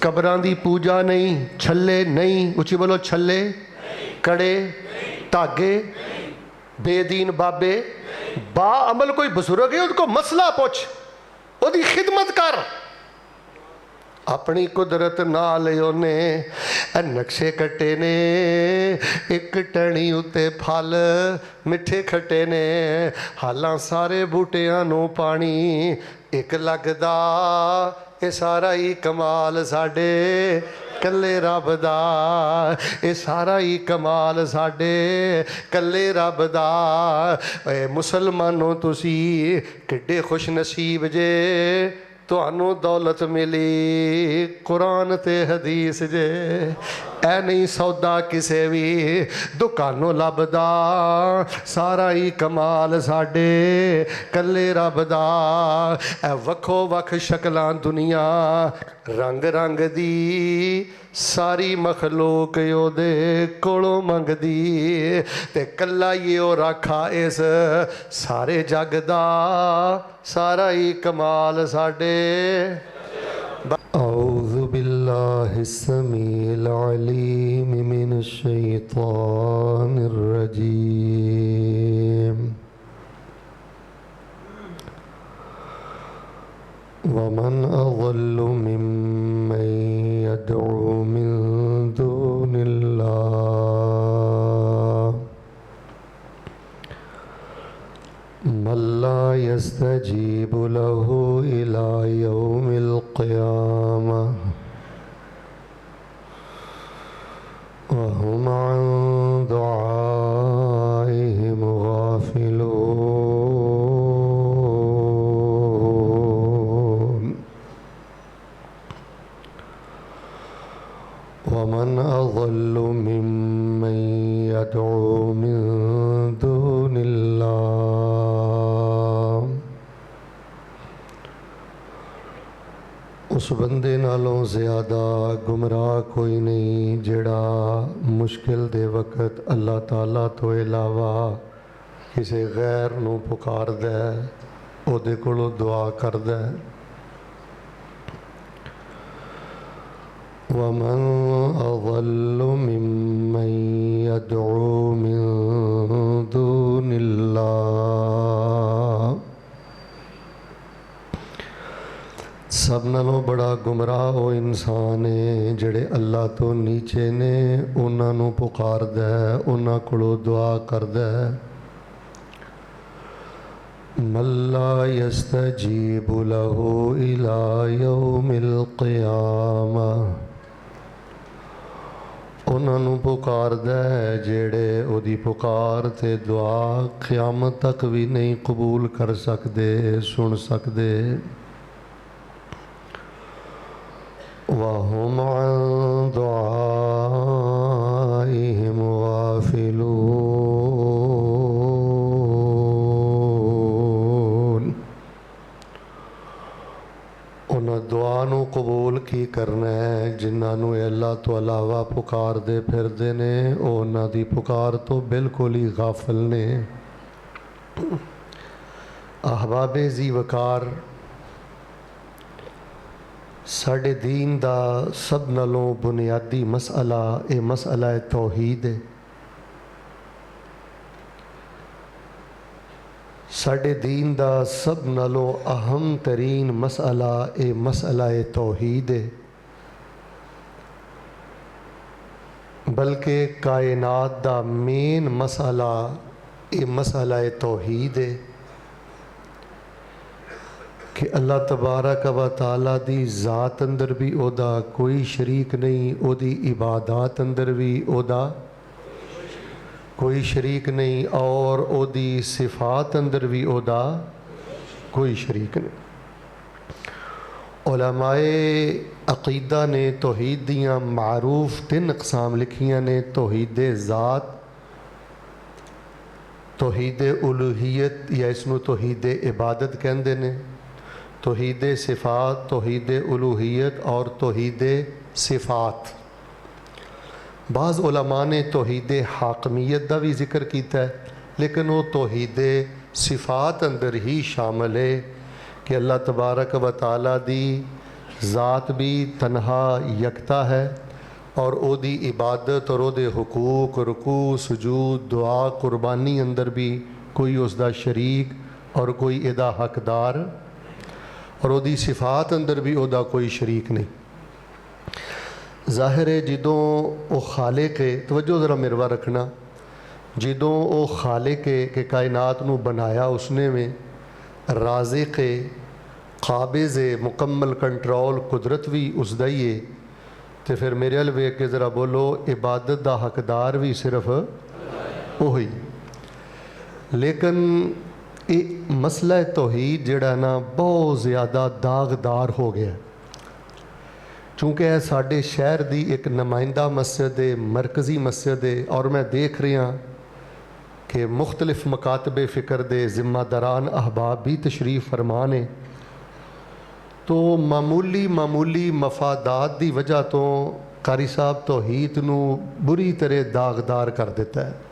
कबरां दी पूजा नहीं, छल्ले नहीं, उची बोलो छल्ले, कड़े, धागे, बेदीन बाबे, बा अमल कोई बुजुर्ग है उनको मसला पूछ, उहदी खिदमत कर। अपनी कुदरत नाल ओने नक्शे कटे ने, एक टहनी उत्ते फल मिठे खटे ने, हालां सारे बूटियां नूं पानी एक लगदा, ये सारा ही कमाल साडे कल्ले रब दा, ये सारा ही कमाल साडे कल्ले रब दा। ए मुसलमानों तुसी किड्डे खुश नसीब जे, तुहानू दौलत मिली कुरान ते हदीस जे, ऐ नहीं सौदा किसे भी दुकानों लभदा, सारा ही कमाल साडे कल्ले रब दा। ऐ वखो वख शक्लां दुनिया रंग रंग दी, सारी मखलूक ओदे कोलों मंगदी, ते कल्ला ही ओ राखा इस सारे जग दा, सारा ही कमाल साडे। औज़ु बिल्लाहि समील अलीम मिनश शैतानिर रजीम। वमन अज़ल्लु मिम्मन यदअू मिन दूनिल्लाह मन ला यस्तजीबु लहू इला यौमिल क़ियामह व हुम अन दुआइहिम गाफ़िलून। वमन अज़ल्लु मिम्मन यदअू मिन दूनिल्लाह उस बंदे नालों ज़्यादा गुमराह कोई नहीं जिहड़ा मुश्किल दे वक़्त अल्लाह ताला तो इलावा किसी गैर नूं पुकारदा है, उहदे कोलों दुआ करदा है। वमन अज़ल्लु मिम्मन यदअू मिन दूनिल्लाह सब नालों बड़ा गुमराह वो इंसान है जिहड़े अल्लाह तो नीचे ने उन्हां नूं पुकारदा है, उन्हां कोलों दुआ करदा है। मल्ला यस्तजीबु लहू इला यौमिल क़ियामह उन्हां नूं पुकारदा है जिहड़े उहदी पुकार ते दुआ क़यामत तक भी नहीं कबूल कर सकदे, सुन सकदे। वहुम अन दुआइहिम गाफ़िलून उन्हां दुआ नूं कबूल की करना है जिन्हां नूं अल्लाह तो अलावा पुकार दे फिरदे ने, ओह उन्हां दी पुकार तो बिल्कुल ही गाफिल ने। अहबाबे जी वकार साढ़े दीन दा सब नालों बुनियादी मसला ये मसला है तौहीद है। साढ़े दीन दा सब नालों अहम तरीन मसला ये मसला है तौहीद है, बल्कि कायनात दा मेन मसला ये मसला है तौहीद है कि अल्लाह तबारक व तआला दी ज़ात अंदर भी ओदा कोई शरीक नहीं, ओदी इबादत अंदर भी ओदा कोई शरीक नहीं, और ओदी सिफात अंदर भी ओदा कोई शरीक नहीं। उलमाए अकीदा ने तौहीद दियाँ मारूफ 3 अक़साम लिखियाँ ने, तौहीद ज़ात, तौहीद उलूहियत या इसनूं तौहीद इबादत कहंदे ने, तौहीद सिफ़ात, तौहीद उलूहियत और तौहीद सिफ़ात। बाज़ उलमा ने तौहीद हाकमियत का भी जिक्र किया है, लेकिन वो तौहीद सिफ़ात अंदर ही शामिल है कि अल्लाह तबारक व तआला दी ज़ात भी तनहा यकता है और ओदी इबादत और ओदे हुकूक रुकू सुजूद दुआ कुर्बानी अंदर भी कोई उसका शरीक और कोई इहदा हकदार और ओदी सिफात अंदर भी ओदा कोई शरीक नहीं। ज़ाहिर है जदों वो खालिक है, तवज्जो ज़रा मेरवा रखना, जदों वो खालिक है कि कायनात नू बनाया उसने में राज़िक़ है, काबिज़ है, मुकम्मल कंट्रोल कुदरत भी उसदा ही है, तो फिर मेरे अल वेख के ज़रा बोलो इबादत दा हकदार भी सिर्फ वही। लेकिन ये मसला तौहीद जिहड़ा ना बहुत ज़्यादा दागदार हो गया, चूँकि यह साडे शहर की एक नुमाइंदा मस्जिद है, मरकज़ी मस्जिद है, और मैं देख रहा कि मुख्तलिफ मकातबे फ़िक्र दे ज़िम्मेदारान अहबाब भी तशरीफ़ फरमा ने, तो मामूली मफादात की वजह तो कारी साहब तौहीद नू बुरी तरह दागदार कर देता है।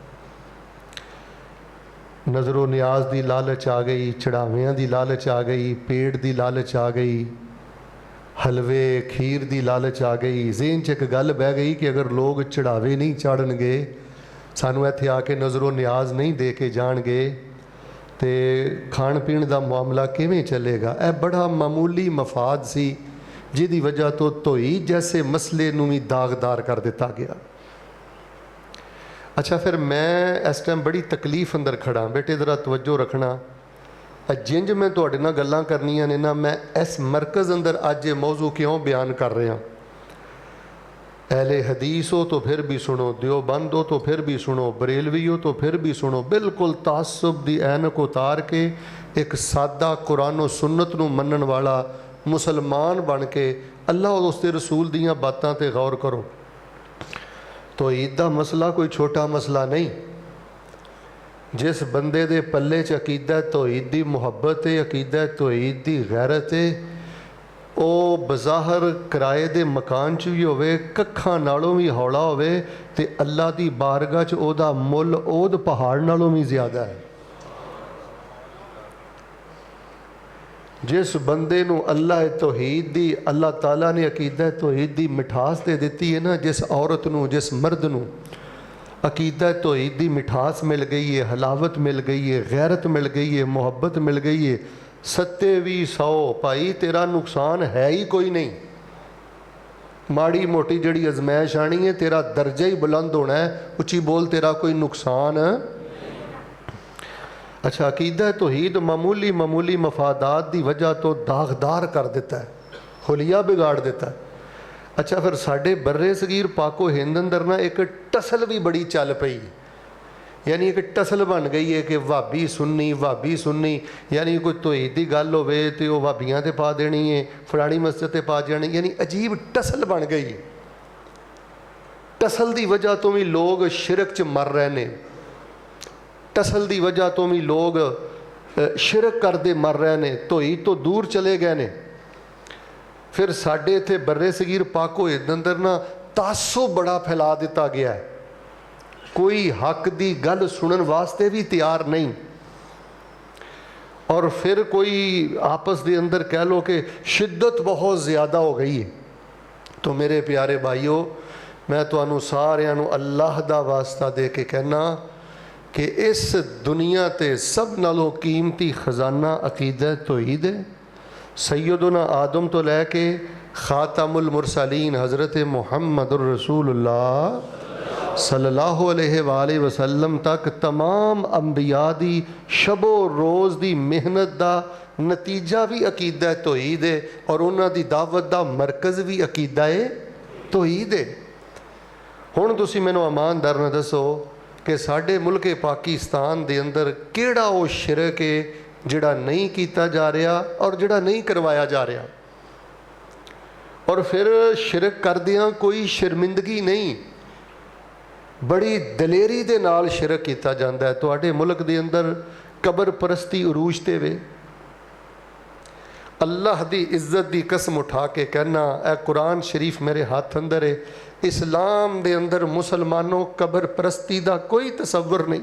नज़रो नियाज की लालच आ गई, चढ़ावियाँ की लालच आ गई, पेड़ की लालच आ गई, हलवे खीर की लालच आ गई। ज़हन च एक गल बह गई कि अगर लोग चढ़ावे नहीं चाढ़नगे, सानू इत्थे आके नज़रो नियाज नहीं दे के जाणगे, तो खाण पीण का मामला किवें चलेगा। यह बड़ा मामूली मफाद सी जिहदी वजह तो तौहीद जैसे मसले नू भी दागदार कर दिता गया। अच्छा, फिर मैं इस टाइम बड़ी तकलीफ अंदर खड़ा। बेटे ज़रा तवज्जो रखना, जिंज मैं तुहाडे नाल गल्लां करनियां ने ना, मैं इस मरकज़ अंदर अज ये मौजू क्यों बयान कर रहा। अहले हदीस हो तो फिर भी सुनो, देवबंद हो तो फिर भी सुनो, बरेलवी हो तो फिर भी सुनो, बिल्कुल तासुब दी ऐनक उतार के एक सादा कुरान और सुन्नत नू मनन वाला मुसलमान बन के अल्लाह और उसके रसूल दियाँ बातां ते गौर करो। तो ईद दा मसला कोई छोटा मसला नहीं। जिस बंदे दे पल्ले च अकीदा तौहीद दी मुहब्बत है, अकीदा तौहीद दी गैरत है, वो बज़ाहर किराए दे मकान च भी होवे, कक्खां नालों भी हौला होवे, ते अल्लाह दी बारगाह च ओदा मुल ओद पहाड़ नालों भी ज़्यादा है। जिस बंदे नू अल्लाह तौहीद दी, अल्लाह ताला ने अकीदा तौहीद दी मिठास दे दिती है ना, जिस औरत नू जिस मर्द नू अकीदा तौहीद दी मिठास मिल गई है, हलावत मिल गई है, गैरत मिल गई है, मुहब्बत मिल गई है, सत्ते भी 100 भाई तेरा नुकसान है ही कोई नहीं। माड़ी मोटी जड़ी अजमैश आनी है, तेरा दर्जा ही बुलंद होना है, उची बोल तेरा कोई नुकसान है। अच्छा, अकीदा तौहीद मामूली मफादात की वजह तो दागदार कर देता है, हुलिया बिगाड़ देता है। अच्छा, फिर साडे बर्रे सगीर पाको हिंद अंदर ना एक टसल भी बड़ी चल पई, यानी एक टसल बन गई है कि भाभी सुन्नी, यानी कोई तौहीद की गल होवे तो वह भाभियां ते पा देनी है, फलानी मस्जिद ते पा जानी, यानी अजीब टसल बन गई है। टसल की वजह तो भी लोग शिरक च मर रहे हैं, टसल की वजह तो भी लोग शिरक करते मर रहे हैं, तौहीद तो दूर चले गए ने। फिर साडे इत्थे बर्रे सगीर पाको हिंद अंदर ना तासो बड़ा फैला दिता गया है, कोई हक की गल सुनन वास्ते भी तैयार नहीं, और फिर कोई आपस के अंदर कह लो कि शिद्दत बहुत ज़्यादा हो गई है। तो मेरे प्यारे भाइयों, मैं तुहानू सारिਆਂ नू अल्लाह दा वास्ता दे के कहना कि इस दुनिया ते सब नालों कीमती खजाना अकीदा तौहीद है। सैयदुना आदम तो लैके खातमुल मुरसलीन हज़रत मुहम्मदुर रसूलुल्लाह सल्लल्लाहु अलैहि वसल्लम तक तमाम अंबिया दी शबो रोज़ दी मेहनत दा नतीजा भी अकीदा तौहीद है, और उन्हां दी दावत दा मरकज़ भी अकीदा तौहीद है। हुण तुसीं मैनूं ईमानदार नाल दसो कि साडे मुल्के पाकिस्तान दे अंदर किहड़ा वो शिरक है जिहड़ा नहीं किया जा रहा और जिहड़ा नहीं करवाया जा रहा, और फिर शिरक करदियां कोई शर्मिंदगी नहीं, बड़ी दलेरी दे नाल शिरक किया जाता है। तुहाडे मुल्क दे अंदर कबर परस्ती उरूज ते वे, अल्लाह दी इज्जत दी कसम उठा के कहना, ए कुरान शरीफ मेरे हाथ अंदर है, इस्लाम दे अंदर मुसलमानों कबर परस्ती दा कोई तसव्वुर नहीं।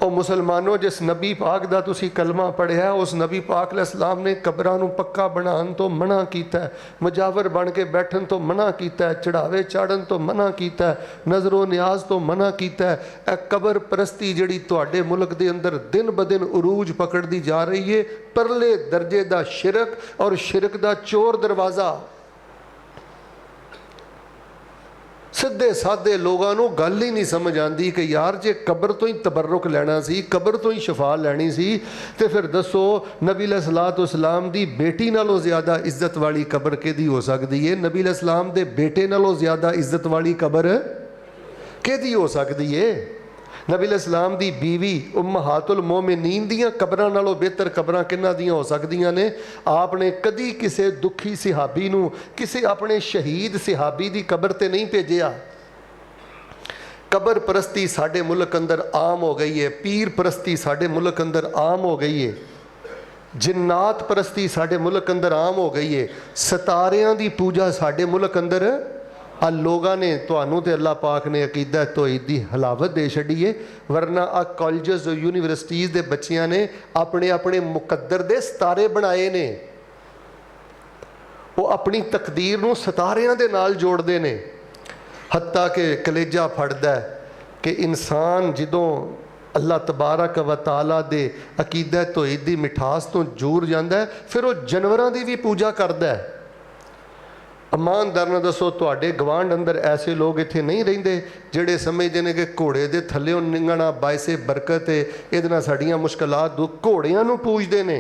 ਉਹ ਮੁਸਲਮਾਨੋ, ਜਿਸ ਨਬੀ ਪਾਕ ਦਾ ਤੁਸੀਂ ਕਲਮਾ ਪੜ੍ਹਿਆ, ਉਸ ਨਬੀ ਪਾਕ अलैहिस्सलाम ਨੇ ਕਬਰਾਂ ਨੂੰ ਪੱਕਾ ਬਣਾਉਣ ਤੋਂ ਮਨਾ ਕੀਤਾ, ਮੁਜਾਵਰ ਬਣ ਕੇ ਬੈਠਣ ਤੋਂ ਮਨਾ ਕੀਤਾ, ਚੜਾਵੇ ਚਾੜਨ ਤੋਂ ਮਨਾ ਕੀਤਾ, ਨਜ਼ਰੋ ਨਿਆਜ਼ ਤੋਂ ਮਨਾ ਕੀਤਾ। ਇਹ ਕਬਰ ਪ੍ਰਸਤੀ ਜਿਹੜੀ ਤੁਹਾਡੇ ਮੁਲਕ ਦੇ ਅੰਦਰ ਦਿਨ ਬ ਦਿਨ ਉਰੂਜ ਪਕੜਦੀ ਜਾ ਰਹੀ ਹੈ, ਪਰਲੇ ਦਰਜੇ ਦਾ ਸ਼ਿਰਕ ਔਰ ਸ਼ਿਰਕ ਦਾ ਚੋਰ ਦਰਵਾਜ਼ਾ। ਸਿੱਧੇ ਸਾਦੇ ਲੋਕਾਂ ਨੂੰ ਗੱਲ ਹੀ ਨਹੀਂ ਸਮਝ ਆਉਂਦੀ ਕਿ ਯਾਰ ਜੇ ਕਬਰ ਤੋਂ ਹੀ ਤਬਰੁਕ ਲੈਣਾ ਸੀ, ਕਬਰ ਤੋਂ ਹੀ ਸ਼ਫਾ ਲੈਣੀ ਸੀ, ਤੇ ਫਿਰ ਦੱਸੋ ਨਬੀ अलैहिस्सलाम ਦੀ ਬੇਟੀ ਨਾਲੋਂ ਜ਼ਿਆਦਾ ਇੱਜ਼ਤ ਵਾਲੀ ਕਬਰ ਕਿਹਦੀ ਹੋ ਸਕਦੀ ਹੈ? ਨਬੀ अलैहिस्सलाम ਦੇ ਬੇਟੇ ਨਾਲੋਂ ਜ਼ਿਆਦਾ ਇੱਜ਼ਤ ਵਾਲੀ ਕਬਰ ਕਿਹਦੀ ਹੋ ਸਕਦੀ ਹੈ? नबी अलैहिस्सलाम दी बीवी उम्महातुल मोमिनीन दियां कबरां नालों बेहतर कबरां किन्हां दियां हो सकदियां ने? आपने कदी किसी दुखी सिहाबी नूं, किसी अपने शहीद सिहाबी दी कबर ते नहीं भेजिया। कबर परस्ती साडे मुल्क अंदर आम हो गई है, पीर परस्ती साडे मुल्क अंदर आम हो गई है, जिन्नात परस्ती साडे मुल्क अंदर आम हो गई है, सितारियां दी पूजा साडे मुल्क अंदर आ लोगों ने तुहानू ते अल्लाह पाक ने अकीदा तौहीद दी हलावत दे छड़ी है। वरना आ कॉलेजेस यूनिवर्सिटीज़ के बच्चियां ने अपने अपने मुकद्दर दे सितारे बनाए ने, वो अपनी तकदीर नू सितारियां दे नाल जोड़ते हैं। हत्ता कि कलेजा फड़दा है कि इंसान जदों अल्लाह तबारक व तआला दे अकीदा तौहीद दी मिठास तो दूर जाता है, फिर वो जानवरां दी भी पूजा करता है। ईमानदार ने दसो, तुहाडे गवांढ अंदर ऐसे लोग इत्थे नहीं रहिंदे जिहड़े समझदे ने कि घोड़े दे थल्लेओं निंगना बायसे बरकत है, इहदे नाल साडीआं मुश्किलात दूर, घोड़ियां नूं पूजदे ने।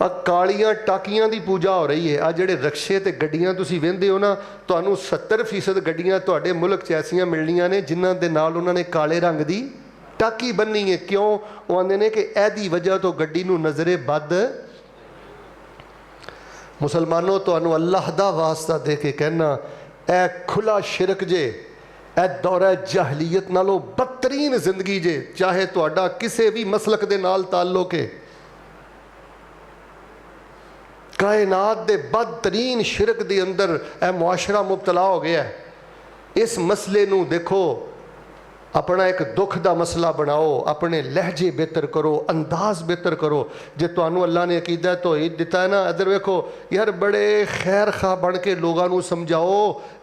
आ कालियां टाकियां दी पूजा हो रही है। आ जिहड़े रक्शे ते गड्डियां तुसीं वेंदे हो ना, तुहानूं 70% गड्डियां तुहाडे मुल्क च ऐसियां मिलणीਆਂ ने जिन्हां दे नाल उन्हां ने काले रंग दी टाकी बन्नी है। क्यों? वो आंदे ने कि एदी वजह तो गड्डी नूं नज़रे बद। मुसलमानों, तुहानूं अल्लाह दा वास्ता दे के कहना, ए खुला शिरक जे, ए दौरा जहलीयत नालों बदतरीन जिंदगी जे, चाहे तुहाडा किसी भी मसलक दे नाल ताल्लुक है। कायनात दे बदतरीन शिरक दे अंदर ए मुआशरा मुबतला हो गया है। इस मसले नूं देखो, अपना एक दुख का मसला बनाओ, अपने लहजे बेहतर करो, अंदाज बेहतर करो। जे तुहानू अल्लाह ने अकीदा तौहीद दिता है ना, इधर वेखो यार, बड़े खैर खा बन के लोगों को समझाओ,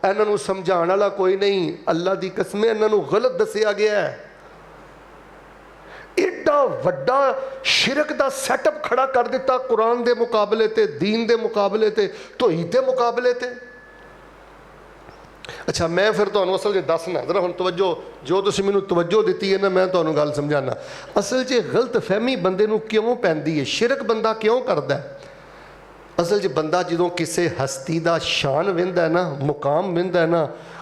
इन्हों समझाने वाला कोई नहीं। अल्लाह की कसमें इन्हों गलत दसिया गया है। एडा वड्डा शिरक का सैटअप खड़ा कर दिता कुरान के मुकाबले ते, दीन के मुकाबले ते, तौहीद के मुकाबले ते। अच्छा, मैं फिर तुहानू असल च दसना, जरा हुण तवज्जो, जो तुसीं मैनूं तवज्जो दित्ती है ना, मैं तुहानू गल समझाना। असल च गलत फहमी बंदे नूं क्यों पैंदी है, शिरक बंदा क्यों करदा है? असल च बंदा जदों किसी हस्ती दा शान वेंदा है ना, मुकाम वेंदा है ना,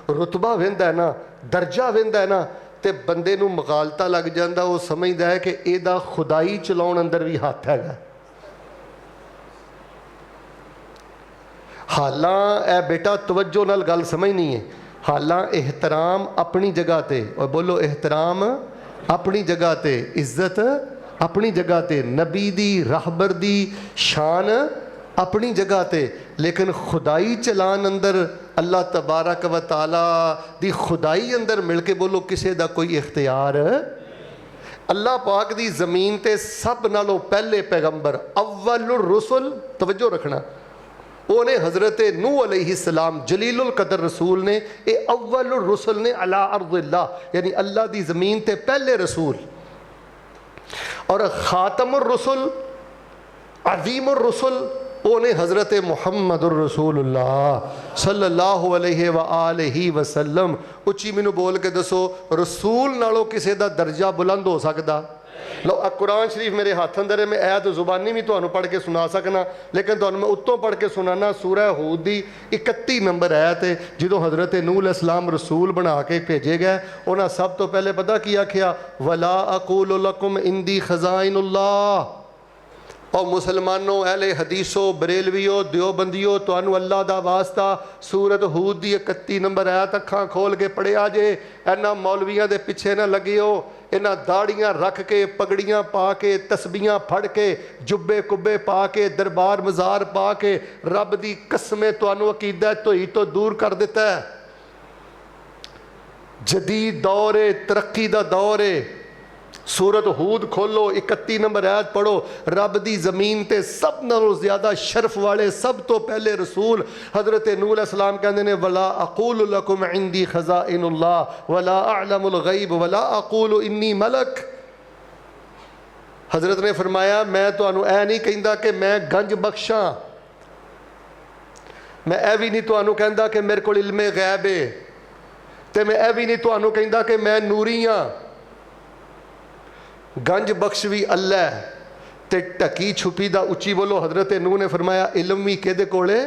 रुतबा वेंदा है ना, दर्जा वेंदा है ना, तो बंदे नूं मगालता लग जांदा। वो समझदा है कि इहदा खुदाई चलाउण अंदर भी हत्थ हैगा। हालां ए बेटा तवज्जो नाल गल समझनी है। हालां एहतराम अपनी जगह ते, और बोलो एहतराम अपनी जगह ते, इज्जत अपनी जगह ते, नबी दी रहबर दी शान अपनी जगह ते, लेकिन खुदाई चलान अंदर अल्लाह तबारक व तआला दी खुदाई अंदर मिल के बोलो किसी दा कोई इख्तियार। अल्लाह पाक दी ज़मीन ते सब नालों पहले पैगंबर अव्वलुर रुसुल, तवज्जो रखना, उन्हें हज़रत नूह अलैहिस्सलाम जलीलुल कदर रसूल ने, ये अव्वलुर रुसुल ने अला अर्दिल्लाह, यानी अल्लाह दी ज़मीन ते पहले रसूल। और ख़ातमुर रुसुल अज़ीमुर रुसुल उन्हें हज़रत मुहम्मदुर रसूलुल्लाह सल्लल्लाहु अलैहि व आलिहि वसल्लम। उच्ची मैनू बोल के दसो, रसूल नालों किसी दा दर्जा बुलंद हो सकदा? लो, कुरान शरीफ मेरे हाथ अंदर है, मैं ऐत जुबानी भी तुहानू पढ़ के सुना सकना, लेकिन तुहानू मैं उत्तों पढ़ के सुनाना। सूरह हूद दी 31 नंबर आयत है। जो हज़रत नूह अलैहिस्सलाम रसूल बना के भेजे गए, उन्हें सब तो पहले पता की आख्या, वला अकूलु लकुम इंदी खज़ाइनुल्लाह। और मुसलमानों, अहले हदीसो, बरेलवियो, दियोबंदियो, तुहानू अल्लाह दा वास्ता सूरत हूद दी 31 नंबर आयत अखां खोल के पढ़िया जे। इन्हां मौलवियां दे पिछे ना लगियो, इन्हां दाड़ियां रख के, पगड़ियां पा के, तस्बीहां फड़ के, जुब्बे कुब्बे पा के, दरबार मज़ार पा के, रब दी कसमें तुहानू अकीदा तौहीद तो दूर कर दिता है। जदीद दौर है, तरक्की का दौर है। सूरत हूद खोलो, 31 नंबर आयत पढ़ो। रब दी ज़मीन ते सब नालों ज़्यादा शर्फ वाले सब तो पहले रसूल हज़रत नूह अलैहिस्सलाम कहते हैं वला अक़ूलु लकुम इंदी ख़ज़ाइनुल्लाह वला अअलमुल गैब वला अक़ूलु इन्नी मलक। हज़रत ने फरमाया मैं तुहानू ऐ नहीं कहंदा कि मैं गंज बख्शा, मैं ऐ भी नहीं तुहानू कहंदा कि मेरे कोल इल्मे गैब है, ते मैं ऐ भी नहीं तुहानू कहंदा कि मैं नूरी हाँ। गंज बख्श भी अल्लाह है ते ढकी छुपी दा उच्ची बोलो। हज़रत नूह ने फरमाया इल्म भी किहदे कोले,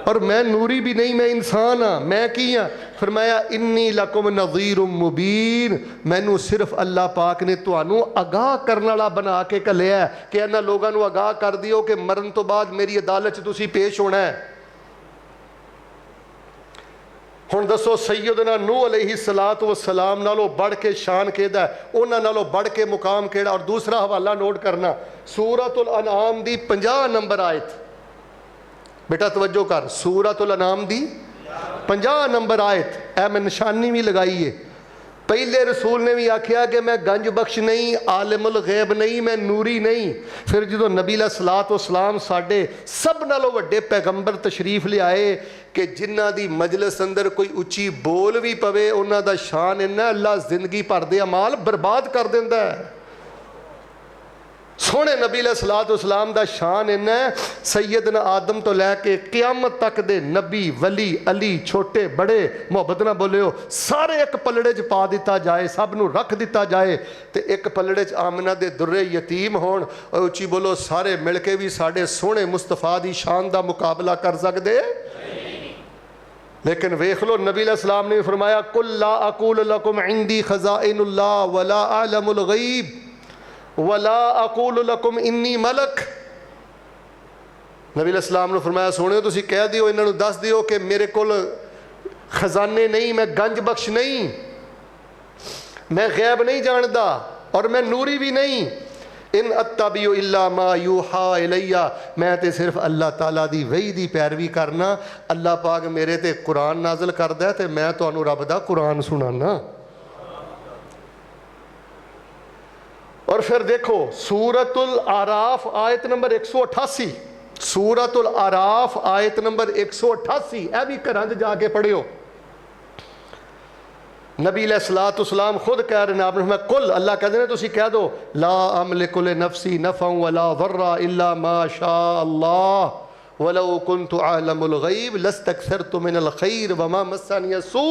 और मैं नूरी भी नहीं, मैं इंसान हाँ। मैं की हाँ? फरमाया इन्नी लकुम नज़ीरुम मुबीन, मैनू सिर्फ अल्लाह पाक ने तुहानू आगाह करने वाला बना के घल्लिया कि इन्हां लोगों को आगाह कर दिओ कि मरन तो बाद मेरी अदालत च तुसीं पेश होना है। हुण दसो सैयदना नूह अलैहिस्सलातु वस्सलाम नालों बढ़ के शान किहदा है, उन्हां नालों बढ़ के मुकाम किहड़ा। और दूसरा हवाला नोट करना, सूरतुल अनआम दी 50 नंबर आयत। बेटा तवज्जो कर, सूरतुल अनआम दी 50 नंबर आयत, ऐ मैं निशानी भी लगाई है। पहले रसूल ने भी आख्या कि मैं गंज बख्श नहीं, आलिमुल गैब नहीं, मैं नूरी नहीं। फिर जो नबी अलैहिस्सलातु वस्सलाम साडे सब नालों वड्डे पैगंबर तशरीफ लियाए कि जिन्हां दी मजलिस अंदर कोई उच्ची बोल भी पवे उन्हां दा शान इन्ना अल्लाह जिंदगी भर दे अमाल बर्बाद कर दिंदा है। सोहने नबी अलैहिस्सलातु वस्सलाम दा शान इन्ना है, सैयदना आदम तो लैके क़यामत तक दे नबी वली अली छोटे बड़े मुहब्बत ना बोलियो सारे एक पलड़े च पा दिता जाए, सब नू रख दिता जाए ते एक पलड़े च आमना दे दुर्रे यतीम होण, और उच्ची बोलो सारे मिल के भी साडे सोहने मुस्तफा दी शान दा मुकाबला कर सकदे। लेकिन वेख लो नबी अलैहिस्सलाम ने फरमाया कुल ला अक़ूलु लकुम इंदी ख़ज़ाइनुल्लाह वला अअलमुल गैब वला अक़ूलु लकुम इन्नी मलक। नबी अलैहिस्सलाम ने फरमाया सोहणियो तुसीं कह दिओ, इन्हां नूं दस दिओ कि मेरे कोल खजाने नहीं, मैं गंज बख्श नहीं, मैं गैब नहीं जानदा और मैं नूरी भी नहीं। इन अत्तबिउ इल्ला मा यूहा इलैया, मैं ते सिर्फ अल्लाह ताला दी वही दी पैरवी करना। अल्लाह पाक मेरे ते कुरान नाज़िल करदा है ते मैं तुहानूं रब दा कुरान सुनाना। और फिर देखो सूरतुल आराफ आयत नंबर 188, सूरतुल आराफ आयत नंबर 188, यह भी घर जाके पढ़ियो। नबी अलैहिस्सलातु वस्सलाम खुद कह रहे हैं, आपने मैं कुल अल्लाह कहते हैं तुसीं कह दो ला अमलिकु लिनफ्सी नफ़अन वला ज़र्रा इल्ला मा शा अल्लाह वलौ कुन्तु अअलमुल गैब लस्तक्सरतु मिनल खैर वमा मस्सनिय सू।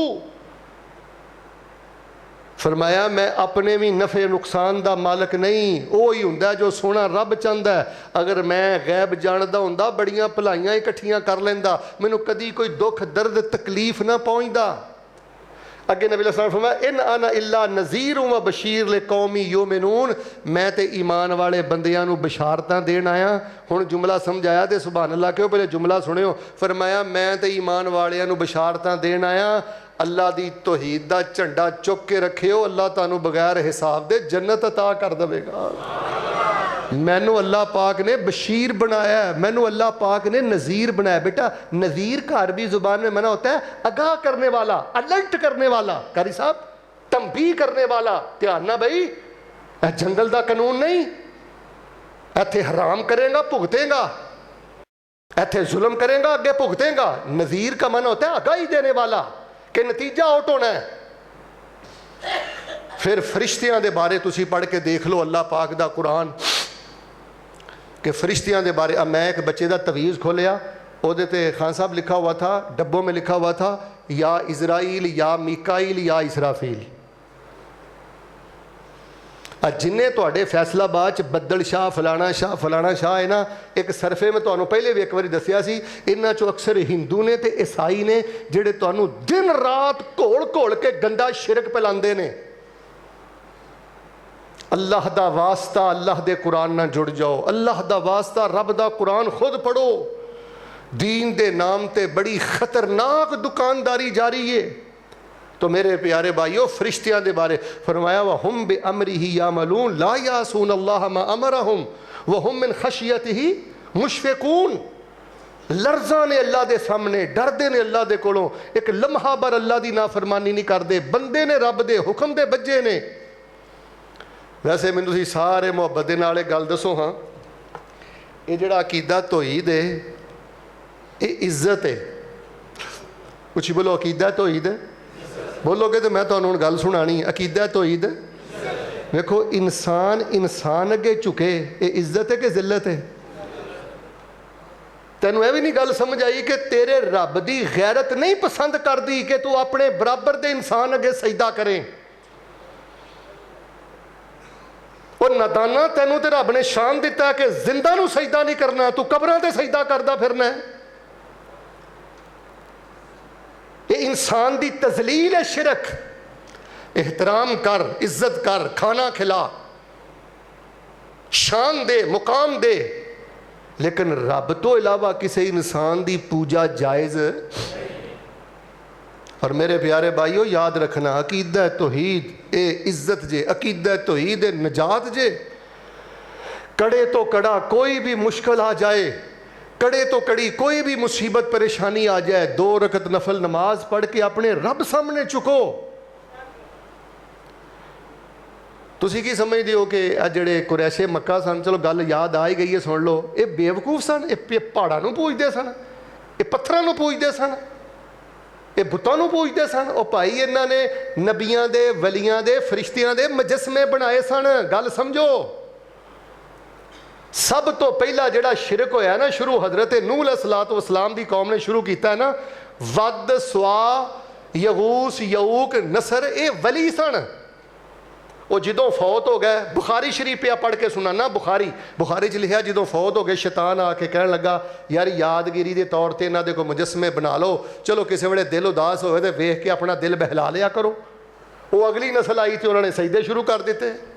फरमाया मैं अपने भी नफ़े नुकसान का मालक नहीं, वो ही हुंदा जो सोना रब चाहता है। अगर मैं गैब जानदा हुंदा बड़ियां भलाइयां इकट्ठियां कर लैंदा, मैनू कदी कोई दुख दर्द तकलीफ ना पहुंचदा। अगे नबी अलैहि फरमाया इन अना इल्ला नज़ीर व बशीर ले कौमी युमिनून, मैं ते ईमान वाले बंदियां नू बशारतां देण आया। हुण जुमला समझाया ते सुभान अल्लाह क्यों, पहले जुमला सुनियो। फरमाया मैं ते ईमान वालियां नू बशारतां देण आया, अल्लाह दी तौहीद दा झंडा चुक के रखियो, अल्लाह तुहानू बगैर हिसाब दे जन्नत अता कर देवेगा। मैनू अल्लाह पाक ने बशीर बनाया है, मैनू अल्लाह पाक ने नज़ीर बनाया। बेटा नज़ीर का अरबी जुबान में मना होता है आगाह करने वाला, अलर्ट करने वाला, कारी साहब तंबीह करने वाला। ध्यान ना भाई, जंगल का कानून नहीं, इत्थे हराम करेगा भुगतेगा, इत्थे जुल्म करेगा अगे भुगतेगा। नज़ीर का मन होता है आगाही देने वाला कि नतीजा आउट होना है। फिर फरिश्तियां दे बारे तुसी पढ़ के देख लो अल्लाह पाक दा कुरान कि फरिश्तियां दे बारे। अब मैं एक बच्चे दा तवीज़ खोलिया, उहदे ते खान साहब लिखा हुआ था, डब्बों में लिखा हुआ था या इज़राइल या मीकाइल या इसराफील। जिन्हें तुहाडे फैसलाबाद च बद्दल शाह फलाना शाह है ना, एक सरफे में तुहानू पहले भी एक बार दसिया सी, इन्हां चों अक्सर हिंदू ने ते ईसाई ने जिहड़े तुहानू दिन रात घोल घोल के गंदा शिरक फैलांदे ने। अल्लाह दा वास्ता अल्लाह दे कुरान नाल जुड़ जाओ, अल्लाह दा वास्ता रब दा कुरान खुद पढ़ो। दीन दे नाम ते बड़ी खतरनाक दुकानदारी जारी है। तो मेरे प्यारे भाइयों फरिश्तियां दे बारे फरमाया व हुम बि अमरिही यामलून ला यासून अल्लाह मा अमरहुम व हुम मिन खशियतिही मुशफिकून। लर्जां ने अल्लाह दे सामने, डरदे ने अल्लाह दे कोलों, एक लम्हा भर अल्लाह दी नाफरमानी नहीं करते, बंदे ने रब दे हुक्म दे बज्जे ने। वैसे मैनूं तुसीं सारे मुहब्बत दे नाल गल दसो हाँ, ये जिहड़ा अकीदा तौहीद है ये इज्जत है। कुछ बोलो अकीदा तौहीद है, बोलोगे तो मैं तुहानूं हुण गल सुणानी। अकीदा तौहीद वेखो, इंसान अगे झुके, ये इज्जत है कि जिल्लत है? तैनूं यह भी नहीं गल समझ आई कि तेरे रब की गैरत नहीं पसंद करती कि तू अपने बराबर दे इंसान अगे सजदा करें। और नादाना, तैनूं ते रब ने शान दिता कि जिंदा नूं सजदा नहीं करना, तू कबरां ते सजदा करदा फिरना है। ये इंसान की तजलील है, शिरक। एहतराम कर, इज्जत कर, खाना खिला, शान दे, मुकाम दे, लेकिन रब तो इलावा किसी इंसान की पूजा जायज़। और मेरे प्यारे भाईओ याद रखना, अकीदा तौहीद ए इज्जत जे, अकीदा तौहीद ए नजात जे। कड़े तो कड़ा कोई भी मुश्किल आ जाए, कड़े तो कड़ी कोई भी मुसीबत परेशानी आ जाए, 2 रकत नफल नमाज पढ़ के अपने रब सामने चुको। तुसी की समझते हो कि जिहड़े कुरैशे मक्का सन, चलो गल याद आ ही गई है, सुन लो, ये बेवकूफ सन, ये पहाड़ों नूं पूजदे सन, ये पत्थरां नूं पूजदे सन, ये बुतां नूं पूजदे सन। ओ भाई इन्हां ने नबियां दे, वलियां दे, फरिश्तियां दे मुजस्समे बनाए सन। गल समझो, सब तो पहला जिहड़ा शिरक होया ना शुरू, हजरत नूह अलैहिस्सलातु वस्सलाम दी कौम ने शुरू किया है ना, वद, स्वा, यगूस, यऊक, नसर, ये वली सन। वो जदों फौत हो गए, बुखारी शरीफ पे पढ़ के सुनाना, बुखारी च लिखा, जदों फौत हो गए शैतान आके कहन लगा यार यादगिरी के तौर पर इन्हों को मुजस्मे बना लो, चलो किसी वे दिल उदास होए तो वेख के अपना दिल बहला लिया करो। वो अगली नस्ल आई तो उन्होंने सजदे शुरू कर दिते।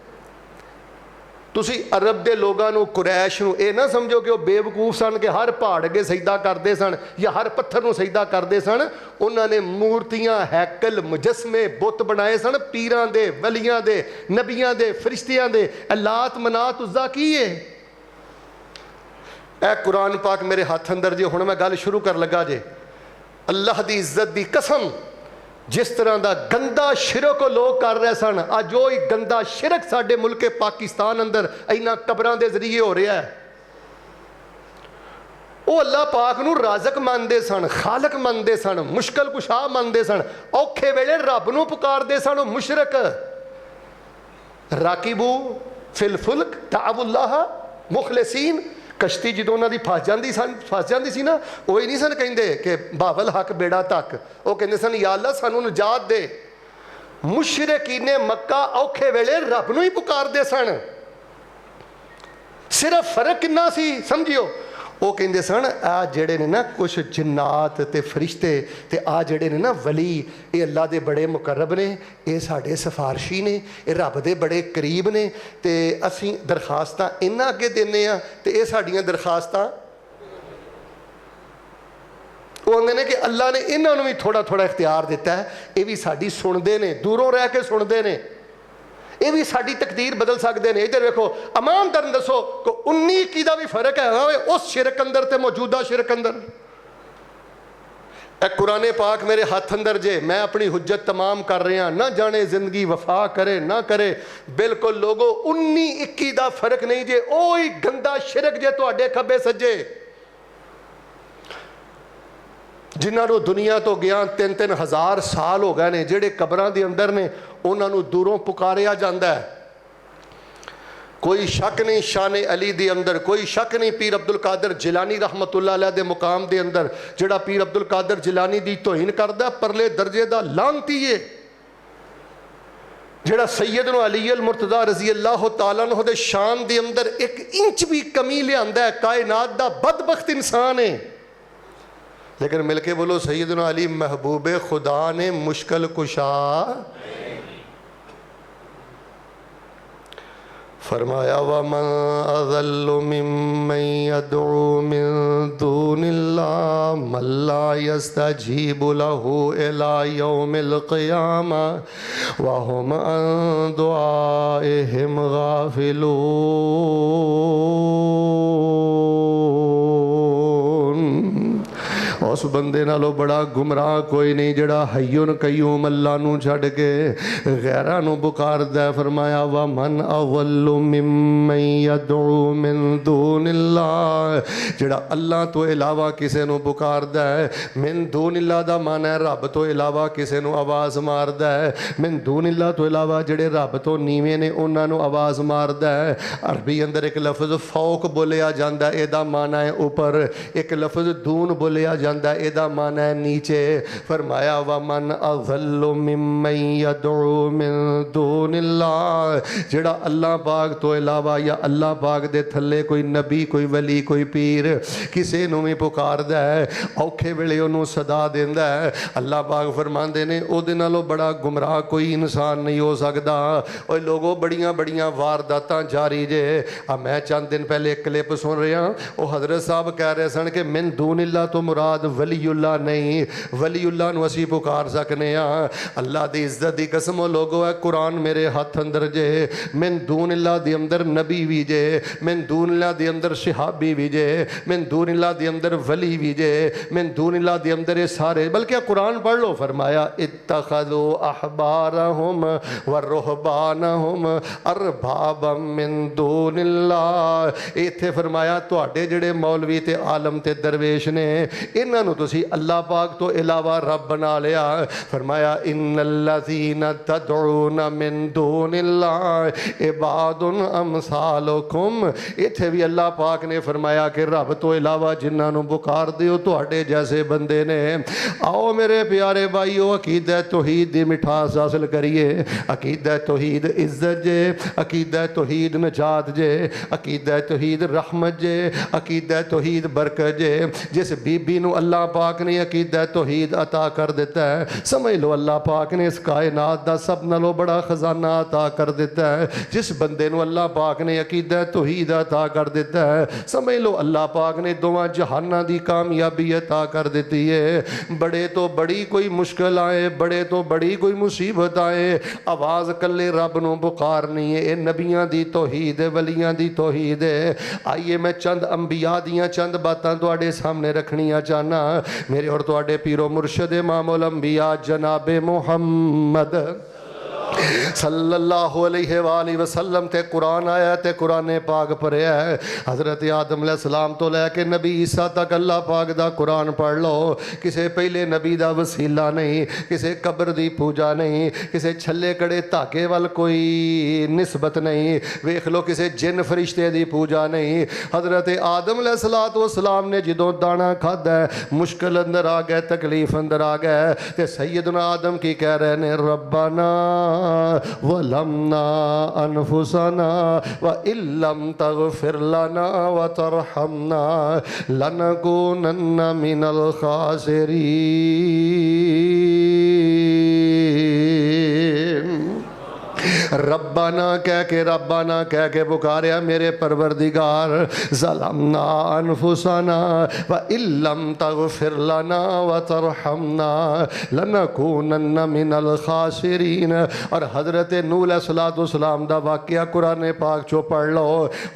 तुसी अरब के लोगों को, कुरैश नूं ये ना समझो कि वो बेवकूफ सन कि हर पहाड़ अगे सजदा करते सन या हर पत्थर नूं सजदा करते सन। उन्होंने मूर्तियां, हैकल, मुजस्मे, बुत बनाए सन, पीरां दे, वलियां दे, नबियां दे, फरिश्तियां दे। लात, मनात, उज़्ज़ा की है? ए कुरान पाक मेरे हाथ अंदर जे, हुण मैं गल शुरू कर लगा जे। अल्लाह की इज्जत की कसम, जिस तरह का गंदा शिरक लोग कर रहे सन, अज वो गंदा शिरक साडे मुल्क पाकिस्तान अंदर इन्हां कबरां दे जरिए हो रहा है। वो अल्लाह पाक नूं राज़क मानते सन, खालक मानते सन, मुश्किल कुशा मानते सन, औखे वेले रब नूं पुकारदे सन। वो मुशरक, राकिबू फिल फुल्क ताबुल्लाह मुखलिसीन, कश्ती जदों उन्हां दी फस जाती सी ना, वो ही नहीं सन कहिंदे कि बावल हक बेड़ा तक, वो कहंदे सन या अल्लाह सानू नजात दे। मुशरिकीने मक्का औखे वेले रब नूं ही पुकारदे सन। सिर्फ फर्क किन्ना सी समझियो, वो कहंदे सन आ जिहड़े ने ना कुछ जिन्नात ते फरिश्ते ते आ जिहड़े ने ना वली, ये अल्लाह दे बड़े मुकर्रब ने, ये साडे सिफारशी ने, ये रब दे बड़े करीब ने, ते असीं दरखास्तां इन्हां अगे दिंदे आ ते ये साडीआं दरखास्तां। वो आंदे ने कि अल्लाह ने इन्हां नूं भी थोड़ा थोड़ा इख्तियार दिता है, ये भी साडी सुणदे ने, दूरों रह के सुणदे ने, ये भी साडी तकदीर बदल सकते हैं। इधर देखो, अमान दर दसो को 19-21 का भी फर्क है उस शिरक अंदर ते मौजूदा शिरक अंदर। ए कुरान पाक मेरे हाथ अंदर जे, मैं अपनी हुज्जत तमाम कर रहा, ना जाने जिंदगी वफा करे ना करे, बिल्कुल लोगो 19-21 का फर्क नहीं जे। ओ ही गंदा शिरक जे तुहाडे खब्बे सज्जे, जिन्होंने दुनिया तो गया 3-3 हज़ार साल हो गए ने, जेड़े कबरां दे अंदर ने, उन्होंने दूरों पुकारिया जाता है। कोई शक नहीं शान अली दे अंदर, कोई शक नहीं पीर अब्दुल कादर जिलानी रहमतुल्लाह अलैह दे मुकाम दे अंदर। जिहड़ा पीर अब्दुल कादर जिलानी दी तौहीन करदा, परले दर्जे दा लानती है। जिहड़ा सैयदना अली अल मुर्तज़ा रज़ी अल्लाह तआला अन्हु दे शान दे अंदर 1 इंच भी कमी लियांदा है, कायनात दा बदबख्त इंसान है। लेकिन मिलके बोलो सैयदना अली महबूबे खुदा ने, मुश्किल कुशा। फरमाया वमन अज़ल्लु मिम्मन यदउ मिन दूनिल्लाह मन ला यस्तजीबु लहू इला यौमिल क़ियामा व हुम अन दुआइहिम गाफिलून। उस बंदे नालों बड़ा गुमराह कोई नहीं जिहड़ा हय्युन कय्यूम अल्लाह नूं छड्ड के गैरां नूं पुकारदा है। फरमाया वा मन अवल्लु मिम्मन यदउ मिन दूनिल्लाह, जिहड़ा अल्लाह तो इलावा किसे नूं पुकारदा है। मिन दूनिल्लाह दा मान है रब तो इलावा किसे नूं आवाज़ मारदा है। मिन दूनिल्लाह तो इलावा जिहड़े रब तो नीवें ने उन्हां नूं आवाज़ मारदा है। अरबी अंदर एक लफ्ज़ फौक बोलिया जांदा है, इहदा माना है ऊपर। एक लफ्ज़ दून बोलिया जांदा है, इहदा माना है नीचे। फरमाया वा मन अज़ल्लु मिम्मन यदउ मिन दूनिल्लाह, जिहड़ा अल्लाह पाक तो इलावा या अल्लाह पाक दे थल्ले कोई नबी कोई वली कोई पीर किसे नूं भी पुकारदा है, औखे वेले उहनूं सदा देंदा है। अल्लाह पाक फरमांदे ने उहदे नालों बड़ा गुमराह कोई इंसान नहीं हो सकदा। ओए लोगों बड़ियां बड़ियां वारदातां जारी जे। मैं चंद दिन पहले एक क्लिप सुन रहा, वो हजरत साहब कह रहे सन कि मिन दूनिल्लाह तो मुराद वलीउल्लाह नहीं, वलीउल्लाह नूं असीं पुकार सकने आ। अल्लाह दी इज्जत दी कसम लोगो है कुरान मेरे हथ अंदर जे। मिन दूनिल्लाह दे अंदर नबी भी जे, मिन दूनिल्लाह दे अंदर सहाबी भी जे, मिन दूनिल्लाह दे अंदर वली भी जे, मिन दूनिल्लाह दे अंदर ये सारे। बल्कि कुरान पढ़ लो, फरमाया इत्तखज़ू अहबारहुम व रुहबानहुम अरबाबम मिन दूनिल्लाह। इत्थे फरमाया तुहाडे जिहड़े मौलवी ते आलम ते दरवेश ने इन्हां नूं तुसीं अल्लाह पाक तो इलावा रब बना लिया। फरमाया इन्नल्लज़ीना तदऊना मिन दूनिल्लाह इबादुन अमसालुकुम। इत्थे भी अल्लाह पाक ने फरमाया कि रब तो इलावा जिन्हां नूं पुकारदे हो तुहाडे जैसे बंदे ने। आओ मेरे प्यारे भाईओ अकीदा तौहीद दी मिठास हासिल करिए। अकीदा तौहीद इज्जत जे, अकीदा तौहीद नजात जे, अकीदा तौहीद रहमत जे, अकीदा तौहीद बरकत जे। जिस बीबी नूं अल्लाह पाक ने अकीदा तौहीद अता कर दिता है, समझ लो अल्लाह पाक ने इस कायनात दा सब नालों बड़ा खजाना अता कर दिता है। जिस बंदे नूं अल्लाह पाक ने अकीदा तौहीद अता कर दिता है, समझ लो अल्लाह पाक ने दोवां जहानां दी कामयाबी अता कर दी है। बड़े तो बड़ी कोई मुश्किल आए, बड़े तो बड़ी कोई मुसीबत आए, आवाज़ कल्ले रब नूं पुकारनी है। ये नबियां दी तौहीद है, वलियां दी तौहीद है। आइए मैं चंद अंबिया दियां चंद बातां तुहाडे सामने रखनियां चाहना। मेरे और तुहाडे पीरो मुर्शद इमामुल अंबिया जनाबे मुहम्मद सल्लल्लाहु अलैहि वसल्लम ते कुरान आया ते कुरान पाक पढ़िया है। हज़रत आदम अलैहिस्सलाम तो लैके नबी ईसा तक अल्लाह पाक दा कुरान पढ़ लो। किसी पहले नबी दा वसीला नहीं, किसी कब्र दी पूजा नहीं, किसी छल्ले कड़े धागे वाल कोई निस्बत नहीं। वेख लो किसी जिन फरिश्ते दी पूजा नहीं। हज़रत आदम अलैहिस्सलाम ने जदों दाना खादा मुश्किल अंदर आ गए, तकलीफ अंदर आ गए ते सैयदना आदम की कह रहे ने रब्बाना वलमना अनफुसना व इल्लम तगफिर लना व तरहमना लनकूनन्ना मिनल खासिरीन। रब्बाना कह के पुकारया मेरे परवरदिगार ज़लमना अनफुसना व इल्लम तगफिर लना व तरहमना लनकूनन्ना मिनल खासिरीन। और हज़रत नूह अलैहिस्सलाम दा वाक़या कुरान पाक चो पढ़ लो।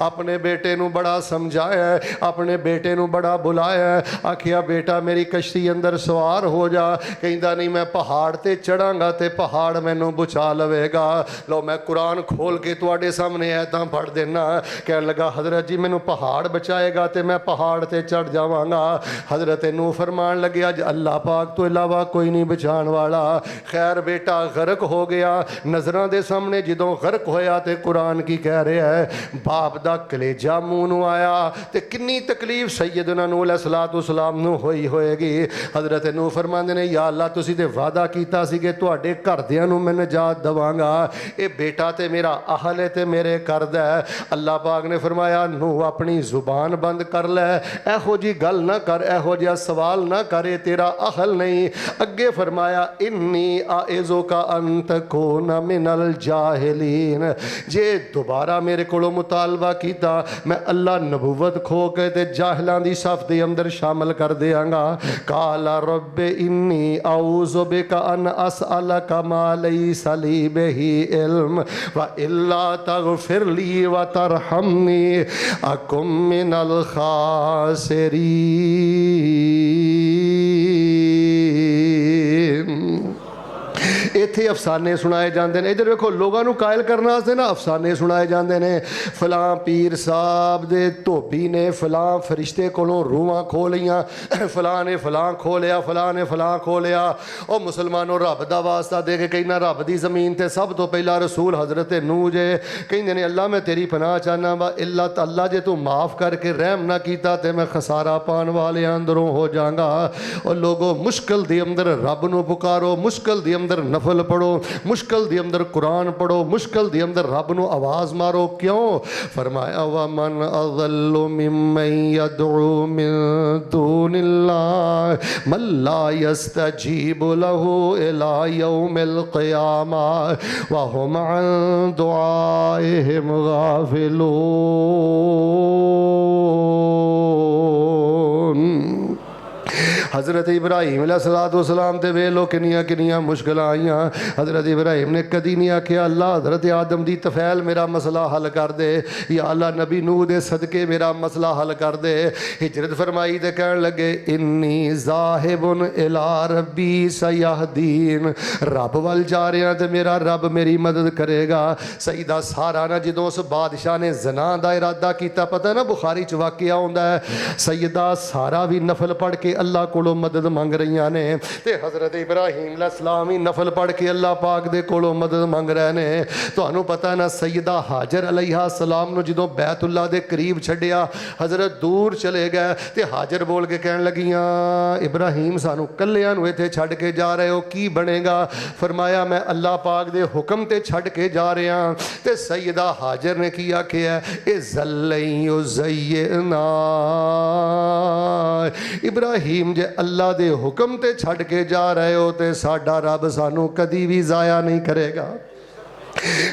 अपने बेटे नू बड़ा समझाया, अपने बेटे नू बड़ा बुलाया, आखिया बेटा मेरी कश्ती अंदर सवार हो जा। कहंदा नहीं मैं पहाड़ ते चढ़ांगा ते पहाड़ मैनू बचा लवेगा। लो मैं कुरान खोल के तुहाडे सामने ऐतां पढ़ देना। कह लगा हज़रत जी मैनू पहाड़ बचाएगा तो मैं पहाड़ ते चढ़ जावांगा। हज़रत नूह फरमान लगे अज अल्लाह पाक तो इलावा कोई नहीं बचाने वाला। खैर बेटा गर्क हो गया। नज़रां दे सामने जदों गर्क होया तो कुरान की कह रहा है बाप दा कलेजा मूँह नूं आया तो कितनी तकलीफ सैयदना नूह अलैहिस्सलाम नूं होई होएगी। हज़रत नूह फरमांदे ने या अल्लाह तुसीं ते वादा कीता सी कि तुहाडे घरदियां नूं मैं नजात देवांगा। ये बेटा ते मेरा अहल है ते मेरे करदा है। अल्लाह पाक ने फरमाया नू अपनी जुबान बंद कर लै, एहो जी गल ना कर, एहो जिहा सवाल ना करे, तेरा अहल नहीं। अगे फरमाया इन्नी आइज़ो का अंत को न मिनल जाहिलीन। जे दोबारा मेरे को मुतालबा किया मैं अल्लाह नबूवत खो के ते जाहिलां दी सफ दे अंदर शामिल कर देंगा। काला रब्बे इन्नी आऊज़ु बिका अन असअलका मा लैसा ली बिही इल्म व इल्ला तगफिर ली व तरहमनी अकुम मिनल खासिरीन। ਇੱਥੇ ਅਫਸਾਨੇ ਸੁਣਾਏ ਜਾਂਦੇ ਨੇ। ਇੱਧਰ ਵੇਖੋ ਲੋਕਾਂ ਨੂੰ ਕਾਇਲ ਕਰਨ ਵਾਸਤੇ ਨਾ ਅਫਸਾਨੇ ਸੁਣਾਏ ਜਾਂਦੇ ਨੇ। ਫਲਾਂ ਪੀਰ ਸਾਹਿਬ ਦੇ ਧੋਬੀ ਨੇ ਫਲਾਂ ਫਰਿਸ਼ਤੇ ਕੋਲੋਂ ਰੂਹਾਂ ਖੋਹ ਲਈਆਂ, ਫਲਾਂ ਨੇ ਫਲਾਂ ਖੋਹ ਲਿਆ, ਫਲਾਂ ਨੇ ਫਲਾਂ ਖੋਹ ਲਿਆ। ਉਹ ਮੁਸਲਮਾਨੋਂ ਰੱਬ ਦਾ ਵਾਸਤਾ ਦੇ ਕੇ ਕਹਿੰਦਾ ਰੱਬ ਦੀ ਜ਼ਮੀਨ ਤੇ ਸਭ ਤੋਂ ਪਹਿਲਾਂ ਰਸੂਲ ਹਜ਼ਰਤ ਨੂਹ ਜੇ। ਕਹਿੰਦੇ ਨੇ ਅੱਲਾ ਮੈਂ ਤੇਰੀ ਪਨਾਹ ਚਾਹੁੰਦਾ ਵਾ, ਅੱਲਾ ਜੇ ਤੂੰ ਮਾफ़ करके रहम ना किया तो मैं खसारा पाने वाले अंदरों हो जाऊंगा। और लोगों मुश्किल के अंदर रब नूं पुकारो, मुश्किल के अंदर नफल पढ़ो, मुश्किल के अंदर कुरान पढ़ो, मुश्किल के अंदर रब नूं आवाज़ मारो। क्यों? फरमाया वमन अज़ल्लु मिम्मन यदउ मिन दूनिल्लाह मन ला यस्तजीबु लहू इला यौमिल क़ियामा व हुम अन दुआइहिम गाफिलून। हज़रत इब्राहीम अलैहिस्सलाम ते वे लो किनियां किनियां मुश्किल आईयां। हज़रत इब्राहीम ने कदी नहीं आख्या अल्लाह हज़रत आदम दी तफैल मेरा मसला हल कर दे, या अल्लाह नबी नूह दे सदके मेरा मसला हल कर दे। हिजरत फरमाई ते कहन लगे इन्नी ज़ाहिबुन इला रब्बी सयहदीन, रब वल जा रहा ते मेरा रब मेरी मदद करेगा। सईदा सारा ना जदों उस बादशाह ने ज़ना दा इरादा किया, पता ना बुखारी च वाक़या आउंदा है, सईदा सारा भी नफल पढ़ के अल्लाह कोलों मदद मंग रही ने, ते हज़रत इब्राहीम अलैहिस्सलाम ही नफल पढ़ के अल्लाह पाक दे कोलों मदद मंग रहे ने। तुहानू पता ना सैयदा हाजर अलैहिस्सलाम नू जदों बैतुल्लाह दे करीब छड्डिया, हज़रत दूर चले गए ते हाजर बोल के कहन लगियां इब्राहीम सानू कल्लियां नू इत्थे छड्ड के जा रहे हो, की बनेगा? फरमाया मैं अल्लाह पाक दे हुक्म ते छड्ड के जा रहा। ते सैयदा हाजर ने की आख्या ए ज़ल्लैयु ज़य्यना इब्राहीम जे अल्लाह दे हुक्म ते छड़ के जा रहे हो ते साडा रब सानू कदी भी ज़ाया नहीं करेगा।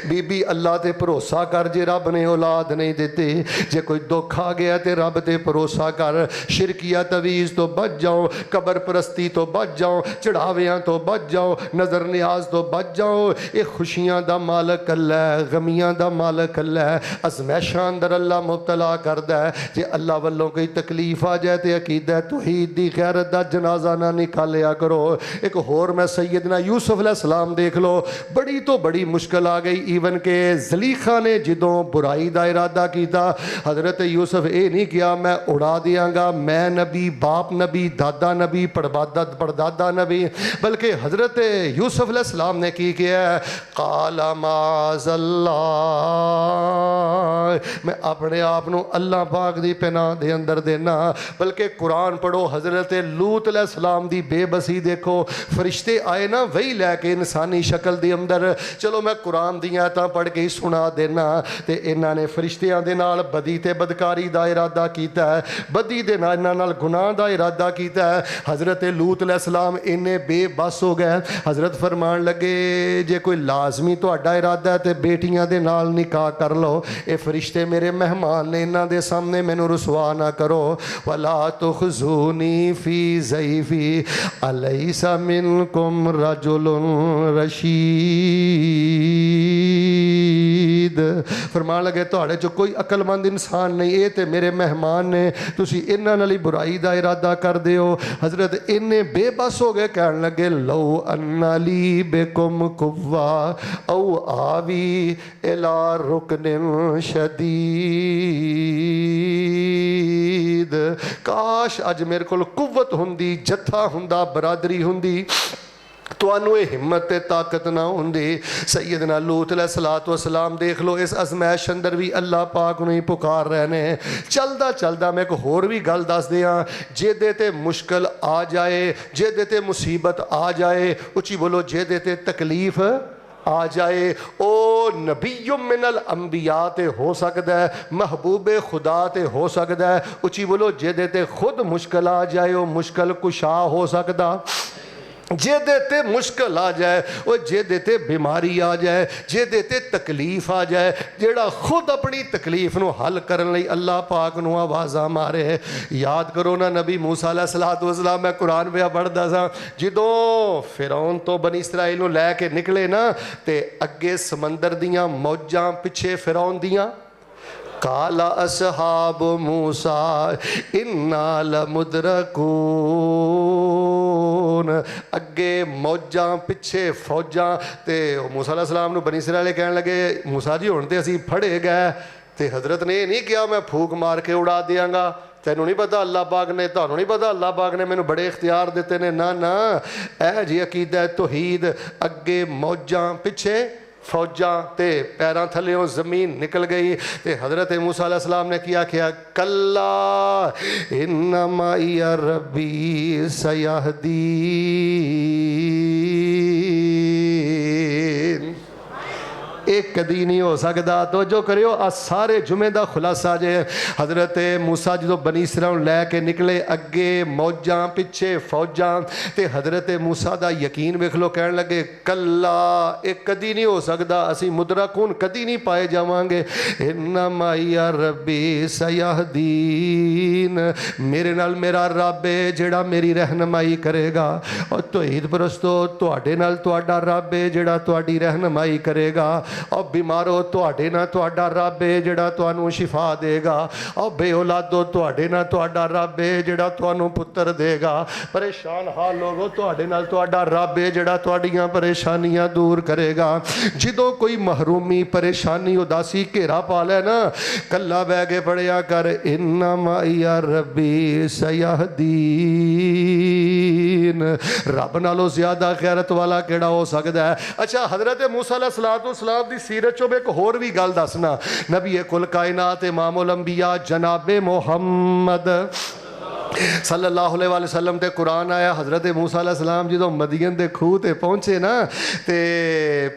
बीबी अल्लाह ते भरोसा कर, जे रब ने औलाद नहीं देती, जे कोई दुख आ गया तो रब ते भरोसा कर। शिरकिया तवीज़ तो बच जाओ, कबर परस्ती तो बच जाओ, चढ़ावियाँ तो बच जाओ, नज़र न्याज तो बच जाओ। ये खुशियाँ दा मालक अल्लाह है, गमियाँ दा मालक अल्लाह है, अज़मैशां अंदर अल्लाह मुब्तला करदा है। जे अल्लाह वालों कोई तकलीफ आ जाए तो अकीदा तौहीद दी गैरत दा जनाजा ना निकालिया करो। एक होर मैं सैयदना यूसुफ अलैहिस्सलाम देख लो, बड़ी तो बड़ी मुश्किल आ गई। ईवन के ज़लीखा ने जदों बुराई का इरादा किया, हज़रत यूसुफ ये नहीं किया मैं उड़ा दियांगा, मैं नबी, बाप नबी, दादा नबी, पड़दादा नबी, बल्कि हज़रत यूसुफ अलैहिस्सलाम ने की किया काला माज़ल्लाह, मैं अपने आप को अल्लाह पाक दी पनाह दे अंदर देना। बल्कि कुरान पढ़ो, हज़रत लूत अलैहिस्सलाम दी बेबसी देखो, फरिश्ते आए ना वही लैके इंसानी शक्ल के अंदर। चलो मैं कुरान दी आयतां पढ़ के ही सुना देना। ते इन्हां ने फरिश्तियां दे नाल बदी ते बदकारी दा इरादा कीता है, बदी दे नाल इन्हां नाल गुनाह दा इरादा कीता है। हज़रत लूत अलैहिस्सलाम इन्ने बेबस हो गए, हज़रत फरमान लगे जे कोई लाजमी तुहाडा इरादा है ते बेटियां दे नाल निकाह कर लो। ये फरिश्ते मेरे मेहमान ने, इन्हां दे सामने मैनू रुसवा ना करो। वला तुखज़ूनी फी ज़ैफ़ी अलैसा मिनकुम रजुलुन रशीद। फरमान लगे तुहाडे चो कोई अकलमंद इंसान नहीं, ये तो मेरे मेहमान ने, तुसी इन्हां नाल ही बुराई दा इरादा करदे हो। हज़रत इन्ने बेबस हो गए, कहन लगे लो अन्ना ली बेकुम कुव्वा औ आवी इला रुकनिन शदीद। काश अज मेरे कोल कुव्वत हुंदी, जत्था हुंदा, बरादरी हुंदी, तुहानू ये हिम्मत ते ताकत ना होंदी। सैयदना लूत अलैहिस्सलाम देख लो, इस अज़मैश अंदर भी अल्लाह पाक नूं ही पुकार रहे ने। चलदा चलदा मैं एक होर भी गल दस दियां, जेदे ते मुश्किल आ जाए, जेदे ते मुसीबत आ जाए, उची बोलो जेदे ते तकलीफ आ जाए, ओ नबीयुम मिनल अंबिया ते हो सकता है, महबूबे खुदा ते हो सकता है। उची बोलो जेदे ते खुद मुश्किल आ जाए, वो मुश्किल कुशा हो सकता। जेदे ते मुश्किल आ जाए, वो जेदे ते बीमारी आ जाए, जेदे ते तकलीफ आ जाए, जेड़ा खुद अपनी तकलीफ नू हल करने लई अल्लाह पाक नू आवाज़ा मारे। याद करो ना नबी मूसा अलैहिस्सलाम, मैं कुरान पे पढ़दा सा, जदों फिरौन तो बनी इसराइल नू लैके निकले ना, ते अगे समंदर दियां मौजां, पिछे फिरौन दियां। काला असहाब मूसा इन्ना लमुदरकून, خون اگے موجاں پچھے فوجاں تے موسیٰ علیہ السلام نو بنی اسرائیل والے کہن لگے موسیٰ جی ہن تے اسی پھڑے گئے تے حضرت نے یہ نہیں کیا میں پھوک مار کے اڑا دیاں گا تینوں نہیں پتا اللہ پاک نے تانوں نہیں پتا اللہ پاک نے مینوں بڑے اختیار دیتے نے نا اے جی عقیدہ توحید اگے موجاں پچھے فوجاں تے پیراں تھلیوں زمین نکل گئی تے حضرت موسیٰ علیہ السلام نے کیا کلا انما یا ربی سیہدین ایک کدی نہیں ہو سکتا تو جو کریو سارے جمعے دا خلاصہ جے حضرت موسیٰ جدو بنی اسرائیل لے کے نکلے اگے موجاں پچھے فوجاں تے حضرت موسیٰ دا یقین ویکھ لو کہن لگے کلا ایک کدی نہیں ہو سکتا اسی مدرکون کدی نہیں پائے جاواں گے انما یا ربی سیہدین میرے نال میرا رب ہے جڑا میری رہنمائی کرے گا اور توحید پرستو تواڈے نال تواڈا رب ہے جڑا تواڈی رہنمائی کرے گا اور بیمارو تواڈے نال تواڈا رب ہے جڑا تانوں شفا دے گا اور بے اولادو تواڈے نال تواڈا رب ہے جڑا تانوں پتر دے گا پریشان حال لوگو تواڈے نال تواڈا رب ہے جڑا تواڈیاں پریشانیاں دور کرے گا جدوں کوئی محرومی پریشانی اداسی گھیرا پا لے نا کلا بہ کے پڑھیا کر انما یا ربی سیہدین رب نالوں زیادہ غیرت والا کیڑا ہو سکتا ہے اچھا حضرت موسیٰ علیہ السلام دی سیرت چوں میں ایک اور بھی گل دسنا نبی کل کائنات امام الانبیاء جناب محمد صلی اللہ علیہ وسلم تے قرآن آیا حضرت موسیٰ علیہ السلام جدو مدین دے کھوہ تے پہنچے نا تے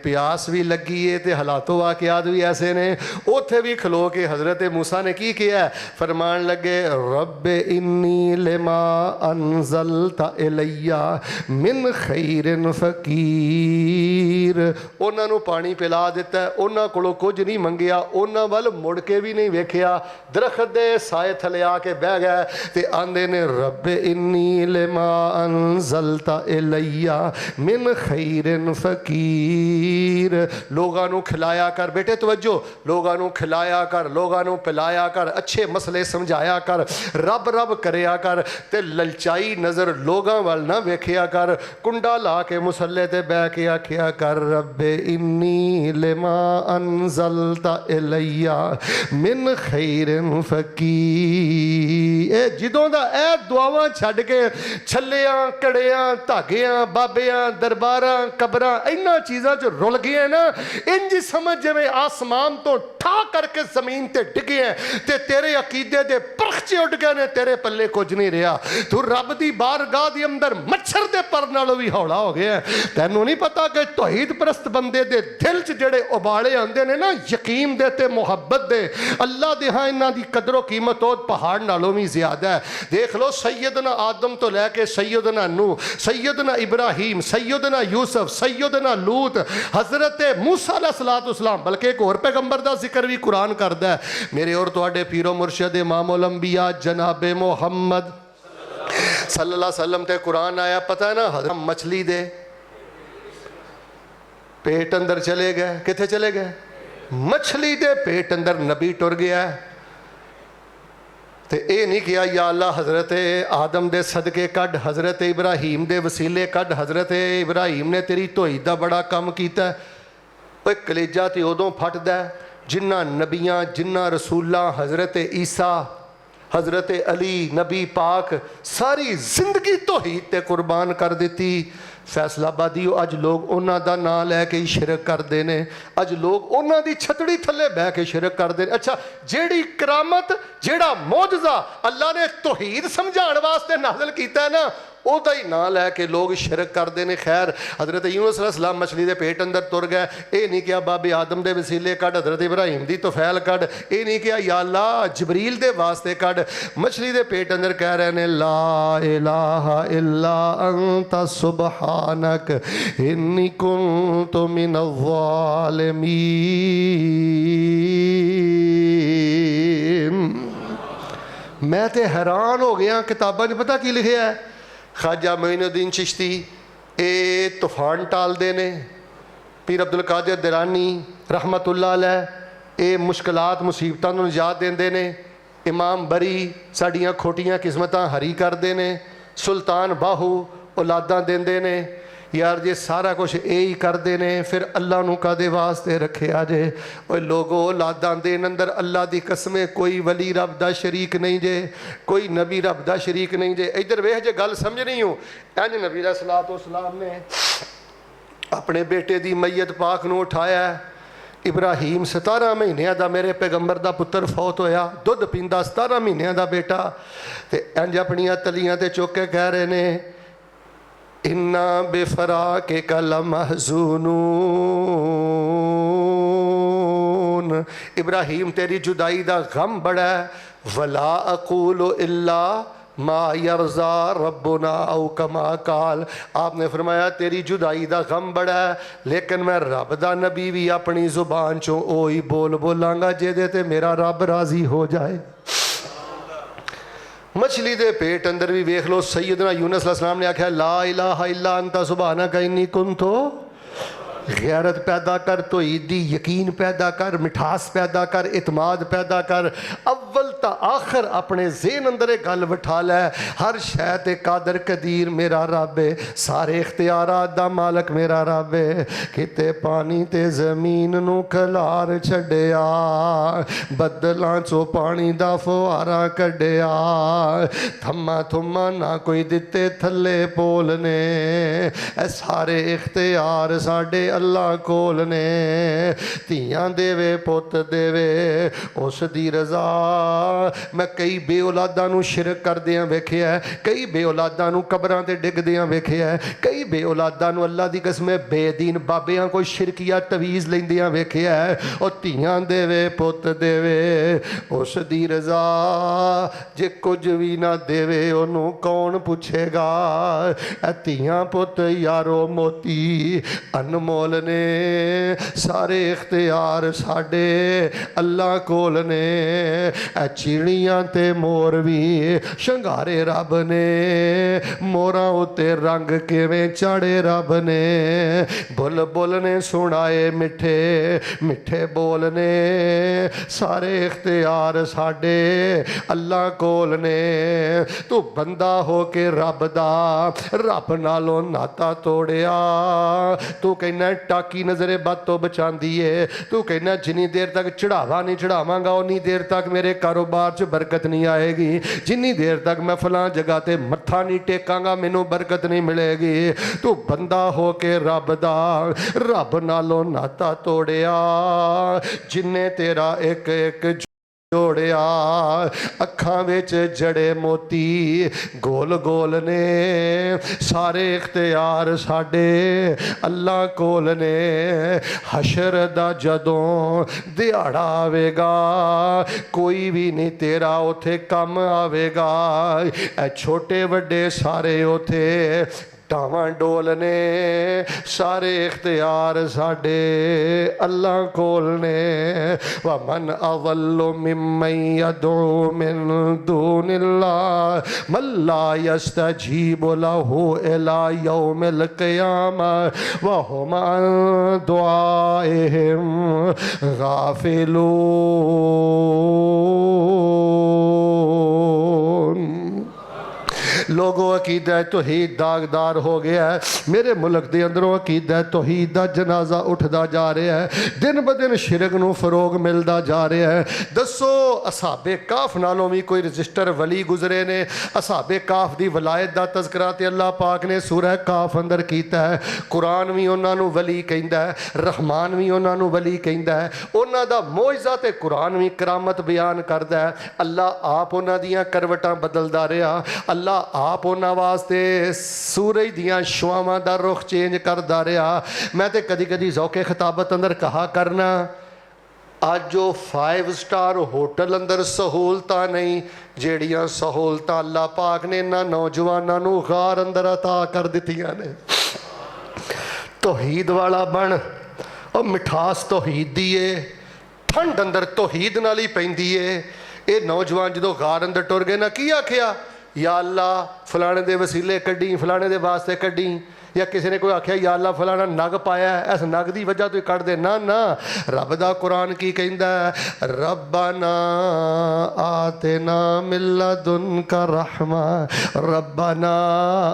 پیاس بھی لگی ہے تے حالاتوں واقعات بھی ایسے نے اوتھے بھی کھلو کے حضرت موسیٰ نے کی کیا ہے فرمان لگے رب انی لما انزلت الی من خیر فقیر انہاں نو پانی پلا دیتا ہے انہاں کولو کچھ نہیں منگیا انہاں ول مڑ کے بھی نہیں ویکھیا درخت دے سائے تھلے آ کے بہ گئے تے آندے نے رب انی لما انزلت الی من خیر فقیر لوگاں نو کھلایا کر بیٹے توجہ لوگاں نو کھلایا کر لوگاں نو پلایا کر اچھے مسئلے سمجھایا کر رب رب کریا کر تے للچائی نظر لوگاں وال نہ ویکھیا کر کنڈا لا کے مصلے تے بہ کے آکھیا کر رب انی لما انزلت الی من خیر فقیر اے جدوں دا اے دعاواں چھڈ کے چھلیاں کڑیاں دھاگیاں بابیاں درباراں قبراں اینا چیزاں جو رل گئے ہیں نا انج سمجھ جویں آسمان تو ٹھا کر کے زمین تے ڈگے ہیں تے تیرے عقیدے دے پرخچے اٹھ گئے نے تیرے پلے کچھ نہیں رہا تو رب دی بارگاہ دی اندر مچھر دے پر نالوں بھی ہولا ہو گیا ہے تینوں نہیں پتا کہ توحید پرست بندے دے دل چ جڑے ابالے آندے نے نا یقین دے تے محبت دے اللہ دے ہاں انہاں دی قدر و قیمت او پہاڑ نالوں بھی زیادہ ہے دیکھ لو سیدنا آدم تو لے کے سیدنا نوح سیدنا ابراہیم سیدنا یوسف سیدنا لوط حضرت موسیٰ علیہ السلام بلکہ ایک اور پیغمبر دا ذکر بھی قرآن کردا ہے میرے اور تواڈے پیر و مرشد امام الانبیاء جناب محمد صلی اللہ علیہ وسلم تے قرآن آیا پتہ ہے نا حضرت مچھلی دے پیٹ اندر چلے گئے کتھے چلے گئے مچھلی دے پیٹ اندر نبی ٹر گیا ہے تے اے نہیں کیا یا اللہ حضرت آدم دے صدقے کڈ حضرت ابراہیم دے وسیلے کڈ حضرت ابراہیم نے تیری توحید دا بڑا کام کیتا ہے اوے کلیجہ تے ادوں پھٹدا ہے جنہ نبیاں جنہ رسولاں حضرت عیسیٰ حضرت علی نبی پاک ساری زندگی توحید تے قربان کر دیتی فیصلہ آبادیو اج لوگ انہاں دا نام لے کے شرک کر دینے اج لوگ انہاں دی چھتڑی تھلے بہ کے شرک کر دینے اچھا جیڑی کرامت جیڑا معجزہ اللہ نے توحید سمجھان واسطے نازل کیتا ہے نا او دا ہی نام لے کے لوگ شرک کر دینے خیر حضرت یونس علیہ السلام مچھلی دے پیٹ اندر تر گئے اے نہیں کیا بابے آدم دے وسیلے کڈ حضرت ابراہیم دی توفیل کڈ اے نہیں کیا یا اللہ جبریل دے واسطے کڈ مچھلی دے پیٹ اندر کہہ رہے نے لا الہ الا انت سبحانک انی کنت من الظالمین میں تے حیران ہو گیا کتاباں نے پتہ کی لکھیا ہے خواجہ معین الدین چشتی اے طوفان ٹال دینے پیر عبدالقادر درانی رحمت اللہ علیہ اے مشکلات مصیبتاں نوں نجات دیندے نے امام بری ساڈیاں کھوٹیاں قسمتاں ہری کر دینے سلطان باہو औलादां देंदे ने। यार जे सारा कुछ यही करते ने फिर अल्लाह नूं कादे वास्ते रखिया जे? ओए लोगो औलादां देन अंदर अल्लाह दी कसमें कोई वली रब दा शरीक नहीं जे, कोई नबी रब दा शरीक नहीं जे। इधर वेख जे गल समझ नहीं हो, इंज नबी दा सलातो सलाम ने अपने बेटे दी मैयत पाक नूं उठाया। इब्राहीम 17 महीनों का मेरे पैगंबर का पुत्र फौत होया, दुध पींदा 17 महीनों का बेटा, तो इंज अपनिया तलियां ते चुक के कह रहे ने इन्ना बेफरा के कल महजूनून। इब्राहीम तेरी जुदाई का गम बड़ा है। वला अकूल इल्ला मा यरजा रब्बुना औ कमा काल। आपने फरमाया तेरी जुदाई का गम बड़ा है, लेकिन मैं रब दा नबी भी अपनी जुबान चों ओही बोल बोलांगा जेदे ते मेरा रब राजी हो जाए। मछली दे पेट अंदर भी वेख लो, सैयदना यूनुस अलैहिस्सलाम ने आख्या ला इलाहा इल्ला अंता सुबहानका इन्नी कुन्तु। गैरत पैदा कर, तौहीदी यकीन पैदा कर, मिठास पैदा कर, इतमाद पैदा कर। अव्वल ता आखिर अपने ज़हन अंदर एक गल बिठा लै, हर शै ते कादर कदीर मेरा रब है, सारे इख्तियारात दा मालक मेरा रब है। किते पानी ते ज़मीन नूं खलार छड्डिया, बदलां चों पानी दा फुहारा कड्डिया, थम्मा थुम्मा ना कोई दिते थल्ले पोल ने। ए सारे इख्तियार साडे अल्लाह कोल ने। धीयां देवे पुत देवे उस दी रजा। मैं कई बे औलादां नूं शिरक करदियां वेखिया, कई बे औलादां नूं कबरां ते डिगदियां वेखिया, कई बे औलादां नूं अल्लाह दी कसम बेदीन बाबियां कोई शिरकिया तवीज़ लैंदियां वेखिया। और धीयां देवे पुत देवे उस दी रजा। जे कुछ भी ना देवे ओनू कौन पुछेगा? ए धीयां पुत यारो मोती अनमोल ने। सारे इख्तियार साडे अल्लाह कोल ने। ए चिड़ियां ते मोर भी शंगारे रब ने। मोरां उत्ते रंग किवें चाड़े रब ने। बुलबुल ने सुनाए मिठे मिठे बोल ने। सारे इख्तियार साडे अल्लाह कोल ने। तू बंदा हो के रब दा रब नालों नाता तोड़िया। तू कहना टाकी नजरे बद तो बचाती है। तू कहना जिनी देर तक चढ़ावा नहीं चढ़ावांगा उन्नी देर तक मेरे कारोबार च बरकत नहीं आएगी। जिन्नी देर तक मैं फलां जगह ते मत्था नहीं टेकांगा मैनू बरकत नहीं मिलेगी। तू बंदा हो के रब दा रब नालों नाता तोड़िया। जिन्ने तेरा एक एक जोड़िया। अखां विच जड़े मोती गोल गोल ने। सारे इख्तियार साडे अल्लाह कोल ने। हशर दा जदों दिहाड़ा आवेगा कोई भी नहीं तेरा उथे कम आवेगा। ए छोटे वड्डे सारे उथे टावां डोल ने। सारे इख्तियार साडे अल्लाह कोल ने। व मन अवल्लु मिम्मन यदउ मिन दूनिल्लाह मन ला यस्तजीबु लहु इला यौमिल क़ियामह व हुम अन दुआइहिम गाफिलून। लोगों अकीदा तौहीद दागदार हो गया है। मेरे मुल्क के अंदरों अकीदा तौहीद का जनाजा उठता जा रहा है। दिन ब दिन शिरक नूं फरोग मिलता जा रहा है। दसो असहाबे काफ नालों भी कोई रजिस्टर वली गुजरे ने? असहाबे काफ की वलायत का तज़किरा ते अल्लाह पाक ने सूरह काफ अंदर किया है। कुरान भी उन्होंने वली कहता है, रहमान भी उन्होंने वली कहता है। उन्हों का मोइज़ा ते कुरान भी करामत बयान करता है। अल्लाह आप उन्हों दियां करवटां बदलता रहा। अल्लाह आप उन्होंने वास्ते सूरज दियां शुआवां दा रुख चेंज करता रहा। मैं तो कदी कदी ज़ौके खिताबत अंदर कहा करना अज जो 5 स्टार होटल अंदर सहूलतां नहीं जेड़ियां सहूलतां अल्लाह पाक ने इन्हां नौजवानों नूं गार अंदर अता कर दित्तियां ने। तौहीद वाला बन। और मिठास तौहीद दी है, ठंड अंदर तौहीद नाल ही पैंदी है। ये नौजवान जो गार अंदर टुर गए ना की आखिया या अल्लाह फलाने दे वसीले कड्डी, फलाने दे वास्ते कड्डी। या किसी ने कोई आख्या या अल्लाह फलाना नग पाया, इस नग की वजह तो कट दे। ना ना, रब दा कुरान की कहंदा है, रब्बना आतिना मिन लदुनका रहमा, रब्बना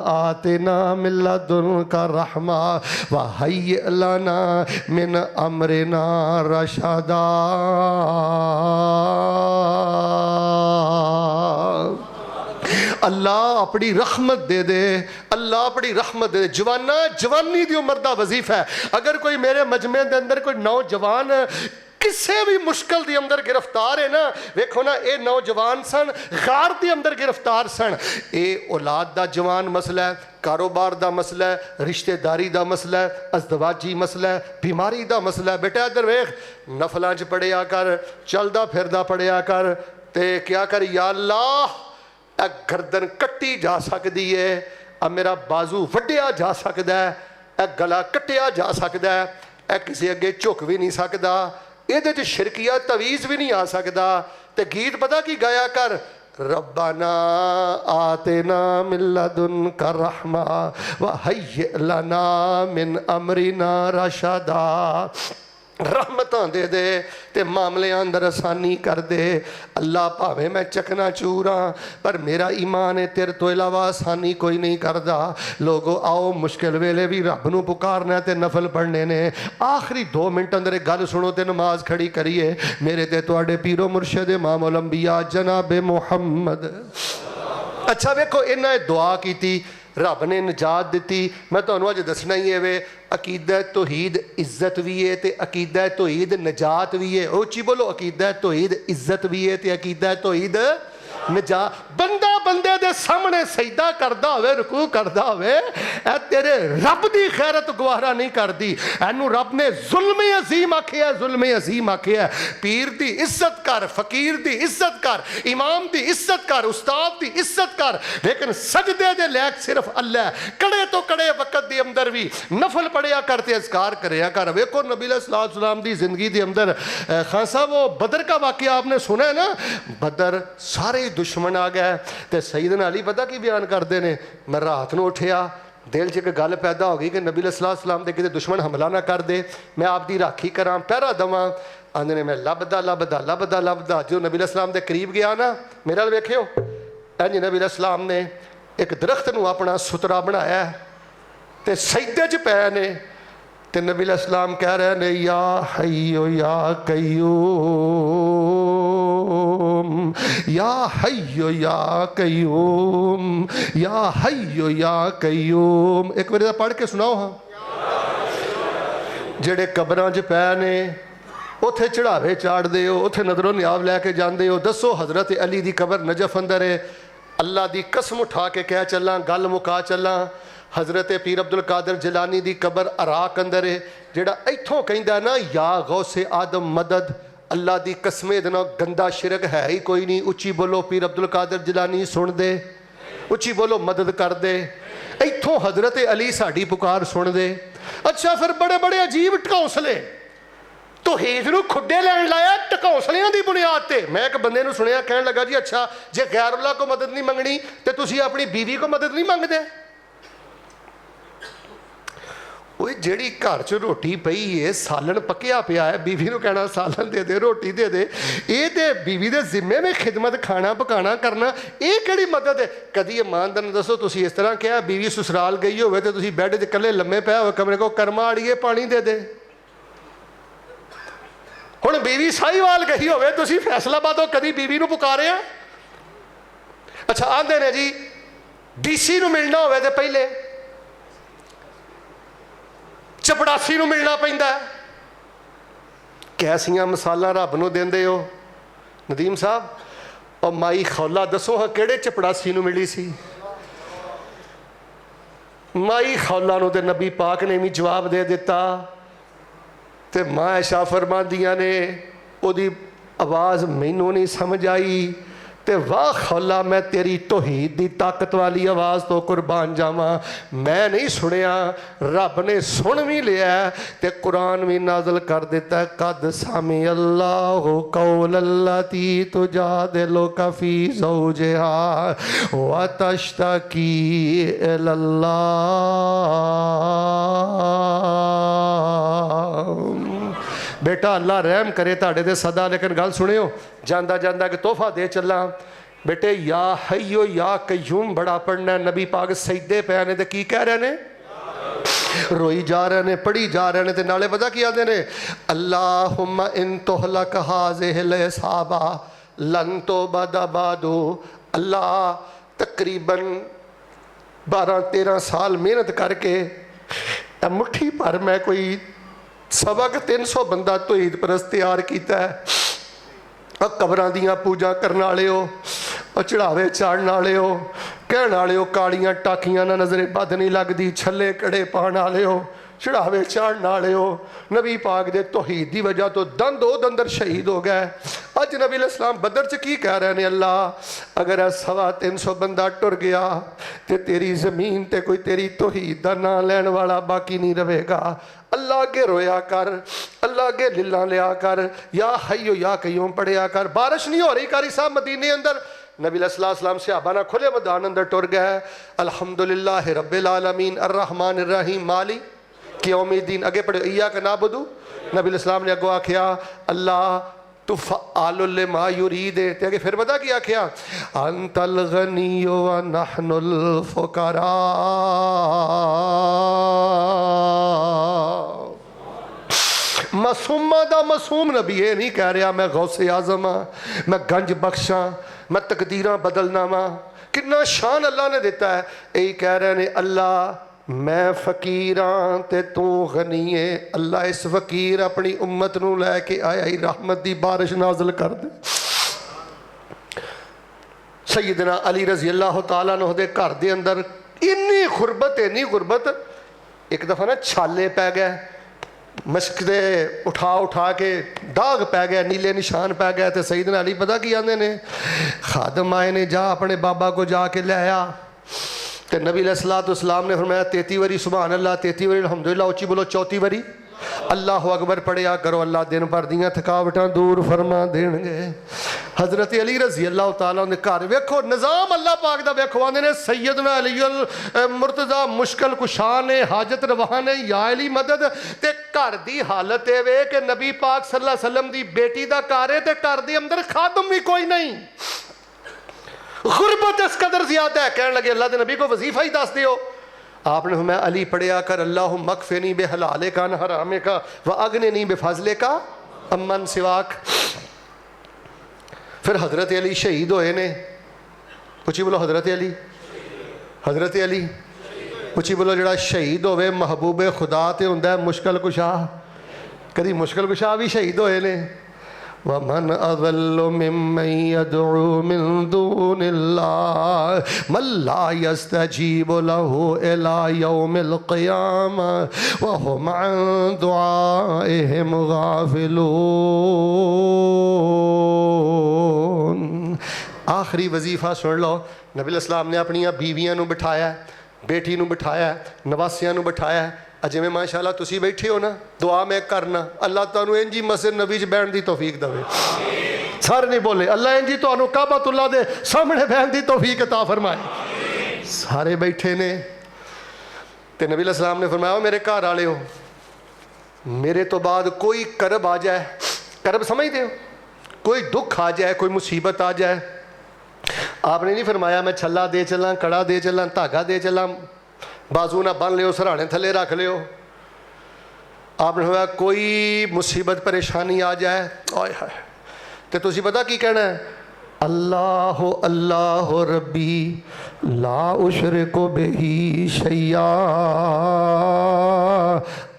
आतिना मिन लदुनका रहमा व हय्य लना मिन अमरिना रशदा। अल्लाह अपनी रहमत दे दे, अल्लाह अपनी रहमत दे दे। जवाना जवानी की उम्र का वजीफा है। अगर कोई मेरे मजमे के अंदर कोई नौजवान किसी भी मुश्किल के अंदर गिरफ्तार है ना, वेखो ना, ये नौजवान सन गार के अंदर गिरफ्तार सन। ये औलाद का जवान मसला है, कारोबार का मसला है, रिश्तेदारी का मसला है, अजदवाजी मसला है, बीमारी का मसला है। बेटा इधर वेख, नफलों च पढ़िया कर, चलदा फिरदा पढ़िया कर, ते क्या कर, या अल्लाह गर्दन कट्टी जा सकती है, अब मेरा बाजू वड्डिया जा सकता है, यह गला कट्टिया जा सकता है, यह किसी अगे झुक भी नहीं सकता, ये शिरकिया तवीज़ भी नहीं आ सकता। तो गीत पता की गाया कर, रब्बाना आतिना मिन लदुनका रहमा व हय्य लना मिन अमरिना रशदा। रहमतां दे दे ते मामले अंदर आसानी कर दे। अल्लाह भावें मैं चकना चूर हाँ, पर मेरा ईमान है तेरे तो इलावा आसानी कोई नहीं करता। लोगो आओ मुश्किल वेले भी रब नूं पुकारना ते नफल पढ़ने ने। आखिरी 2 मिनट अंदर एक गल सुनो ते नमाज खड़ी करिए। मेरे ते तुहाडे पीरो मुर्शद इमामुल अंबिया जनाब मुहम्मद। अच्छा वेखो, इन्हां दुआ की, रब ने निजात दी। मैं तुहानूं अज दसना ही है वे, अकीदा तौहीद इज्जत भी है ते अकीदा तौहीद निजात भी है। उच्ची बोलो, अकीदा तौहीद इज्जत भी है ते अकीदा तौहीद निजात। बंदा बंदे दे सामने सजदा करदा होवे, रुकू करदा होवे, ए तेरे रब दी खैरत गवारा नहीं करदी। एनू रब ने जुल्म अजीम आखिया, जुल्म अजीम आखिया। पीर दी इज्जत कर, फकीर दी इज्जत कर, इमाम दी इज्जत कर, उस्ताद दी इज्जत कर, लेकिन सजदे दे लायक सिर्फ अल्लाह है। कड़े तो कड़े वक्त दे अंदर भी नफल पढ़िया कर ते अज़कार करया कर। वेखो नबी सल्लल्लाहु दी जिंदगी दे अंदर खान साहब वो बदर का वाकया आपने सुना है ना। बदर सारे दुश्मन आ गए तो सईदना अली पता की बयान करते हैं, मैं रात को उठिया, दिल च एक गल पैदा हो गई कि नबी सल्लल्लाहु दे किते दुश्मन हमला ना कर दे, मैं आपकी राखी करा, पहरा देवां। आंदे ने मैं लभदा लभदा लभदा लभदा जो नबी सल्लल्लाहु दे करीब गया ना, मेरे नाल वेखियो, इंज नबी सल्लल्लाहु ने एक दरख्त नूं अपना सुतरा बनाया ते सजदे च पए ने। ते नबी सल्लल्लाहु कह रहे ने, या हय्यो या कय्यूम, या हय्यो या कय्यूम, या हय्यो या कय्यूम। एक बार पढ़ के सुनाओ हाँ। जेड़े कबरां च पै ने उत्थे चढ़ावे चाढ़ते हो, उत्थे नजरों नियाब लैके जाते हो। दसो हजरत अली दी कबर नजफ अंदर है। अल्लाह दी कसम उठा के कह चला, गल मुका चला, हजरत पीर अब्दुल कादिर जिलानी दी कबर अराक अंदर है। जेड़ा इत्थों कहंदा ना, या गौसे आदम मदद, अल्लाह दी कसम इहदे नाल गंदा शिरक है ही कोई नहीं। उच्ची बोलो, पीर अब्दुल कादिर जिलानी सुन दे, उच्ची बोलो, मदद कर दे। इत्थों हजरत अली साड़ी पुकार सुन दे। अच्छा फिर बड़े बड़े अजीब ढकौंसले तौहीद नूं खुड्डे लैण लाया ढकौंसलियां दी बुनियाद ते। मैं एक बंदे नूं सुनिया, कहण लगा जी अच्छा जे गैरुल्लाह को मदद नहीं मंगनी तो तुसीं अपनी बीवी को मदद नहीं मंगदे। वो जेड़ी घर च रोटी पई है, सालन पकिया पिया है, बीवी नूं कहना सालन दे दे, रोटी दे दे, ये तो बीवी दे जिम्मे में खिदमत खाना पकाना करना, ये केड़ी मदद है। कदी ईमानदार ने दसो तुसीं इस तरह कहा बीवी ससुराल गई होवे ते तुसीं बैड 'च कल्ले लम्मे पए हो कमरे को, कर्मा आड़िए पानी दे दे। हुण बीवी साहिवाल गई होवे, तुसीं फैसलाबादों कदी बीवी नूं पुकारिया। अच्छा आंदे ने जी डीसी नूं मिलना होवे ते पहले चपड़ासी नूं मिलना पैंदा। कैसियां मिसालां रब नूं देंदे हो नदीम साहब। और माई खौला दसो हाँ किहड़े चपड़ासी नूं मिली सी। माई खौला नूं ते नबी पाक ने भी जवाब दे दिता। ते मां ऐशा फरमांदियां ने, ओदी आवाज़ मैनू नहीं समझ आई। تے واہ خلا میں تیری توحید دی طاقت والی آواز تو قربان جاواں، میں نہیں سنیا، رب نے سن بھی لیا تے قرآن بھی نازل کر دیتا ہے، قد سمع اللہ قول التی تجادلک فی زوجہا وتشتکی الی اللہ۔ بیٹا اللہ رحم کرے تاڑے دے صدا، لیکن گل سنیو جاندہ جاندہ کہ تحفہ دے چلا بیٹے، یا حیو یا قیوم بڑا پڑھنا ہے۔ نبی پاک سجدے پہ آنے دے کی کہہ رہے نے، روئی جا رہے نے، پڑھی جا رہے نے، تے نالے پتہ کیا دے نے، اللہم ان تہلک ہذہ العصابہ لن تبد بعد۔ اللہ تقریباً 12-13 سال محنت کر کے مٹھی پر میں کوئی 350 بندہ توحید پرست تیار کیتا ہے، قبراں دیاں پوجا کرنے والے ہو، چڑھاوے چاڑھنے والے ہو، کہنے والے ہو کالیاں ٹاکیاں نہ نظر بد نہیں لگدی، چھلے کڑے پانے والے ہو، چڑھاوے چاڑھنے والے ہو، نبی پاک دے توحید دی وجہ تو دند او دندر شہید ہو گئے۔ اج نبی علیہ السلام بدر چ کی کہہ رہے ہیں، اللہ اگر 350 بندہ ٹر گیا تے تیری زمین تے کوئی تیری توحید دا نام لین والا باقی نہیں رہے گا۔ اللہ اگے رویا کر، اللہ اگے للہ لیا کر، یا حیو یا قیوم پڑھیا کر۔ بارش نہیں ہو رہی قاری صاحب مدینے اندر، نبی علیہ السلام صحابہ نہ کھلے میدان اندر ٹر گئے، الحمدللہ رب العالمین الرحمن الرحیم مالک یوم الدین، اگے پڑھو ایاک نعبد۔ نبی علیہ السلام نے اگو آکھیا اللہ تو فعال لما یرید ہے، تے اگے پھر بتا کیا آکھیا انت الغنی ونحن الفقراء۔ معصومہ دا معصوم نبی یہ نہیں کہہ رہا میں غوث اعظم ہاں، میں گنج بخشاں، میں تقدیراں بدلنا وا، کتنا شان اللہ نے دیتا ہے۔ یہی کہہ رہے ہیں اللہ میں فقیراں تے تو غنی ہے، اللہ اس فقیر اپنی امت نو لے کے آیا ہی رحمت دی بارش نازل کر دے۔ سیدنا علی رضی اللہ تعالیٰ عنہ دے گھر دے اندر انی غربت، ایک دفعہ نا چھالے پہ گئے، مشک دے اٹھا کے داغ پہ گئے، نیلے نشان پہ گئے، تے سیدنا علی پتہ کی آندے نے، خادم آئے نے جا اپنے بابا کو جا کے لے آیا، تے نبی علیہ السلام نے فرمایا 33 وری سبحان اللہ، 33 وری الحمدللہ، اچھی بولو 34 وری اللہ اکبر پڑھیا کرو، اللہ دن بھر دیاں تھکاوٹاں دور فرما دین گے۔ حضرت علی رضی اللہ تعالیٰ نے گھر ویکھو نظام اللہ پاک دا ویکھو، آندے نے سیدنا علی المرتضیٰ مشکل کشا نے حاجت روا نے یا علی مدد، تے گھر دی حالت اے وے کہ نبی پاک صلی اللہ علیہ وسلم دی بیٹی دا گھر ہے تے گھر دی اندر خادم بھی کوئی نہیں، غربت اس قدر زیادہ ہے۔ کہنے لگے اللہ دے نبی کو وظیفہ ہی دس دیو۔ آپ نے فرمایا علی پڑھیا کر اللہم اکفنی بحلالک عن حرامک واغننی بفضلک امن سواک۔ پھر حضرت علی شہید ہوئے نے، اچھی بولو حضرت علی، حضرت علی اچھی بولو جڑا شہید ہوئے محبوب خدا تے ہوندا ہے مشکل کشا، کدی مشکل کشا بھی شہید ہوئے نے۔ وَمَنْ أَضَلُّ مِمَّنْ يَدْعُو مِن دُونِ اللَّهِ مَن لَّا يَسْتَجِيبُ لَهُ إِلَىٰ يَوْمِ الْقِيَامَةِ وَهُمْ عَن دُعَائِهِمْ غَافِلُونَ۔ آخری وظیفہ سن لو، نبی علیہ السلام نے اپنی بیویاں نو بٹھایا ہے، بیٹی نو بٹھایا ہے، نواسیاں نو بٹھایا ہے، اجے میں ماشاءاللہ تسی بیٹھے ہو نا، دعا میں کرنا اللہ تانوں انجی مسجد نبی چ بیٹھن دی توفیق دے۔ سارے نہیں بولے اللہ انجی تانوں کعبۃ اللہ دے سامنے بیٹھن دی توفیق عطا فرمائے۔ سارے بیٹھے نے تے نبی علیہ السلام نے فرمایا میرے گھر والے ہو، میرے تو بعد کوئی کرب آ جائے، کرب سمجھتے ہو، کوئی دکھ آ جائے، کوئی مصیبت آ جائے، آپ نے نہیں فرمایا میں چھلا دے چلاں، کڑا دے چلاں، دھاگا دے چلاں، بازو نہ بن لیو، سرہانے تھلے رکھ لیو۔ آپ نے فرمایا کوئی مصیبت پریشانی آ جائے، آئے ہائے، تے تسی پتہ کی کہنا ہے، اللہ اللہ ربی لا اشرک بہ شیئا،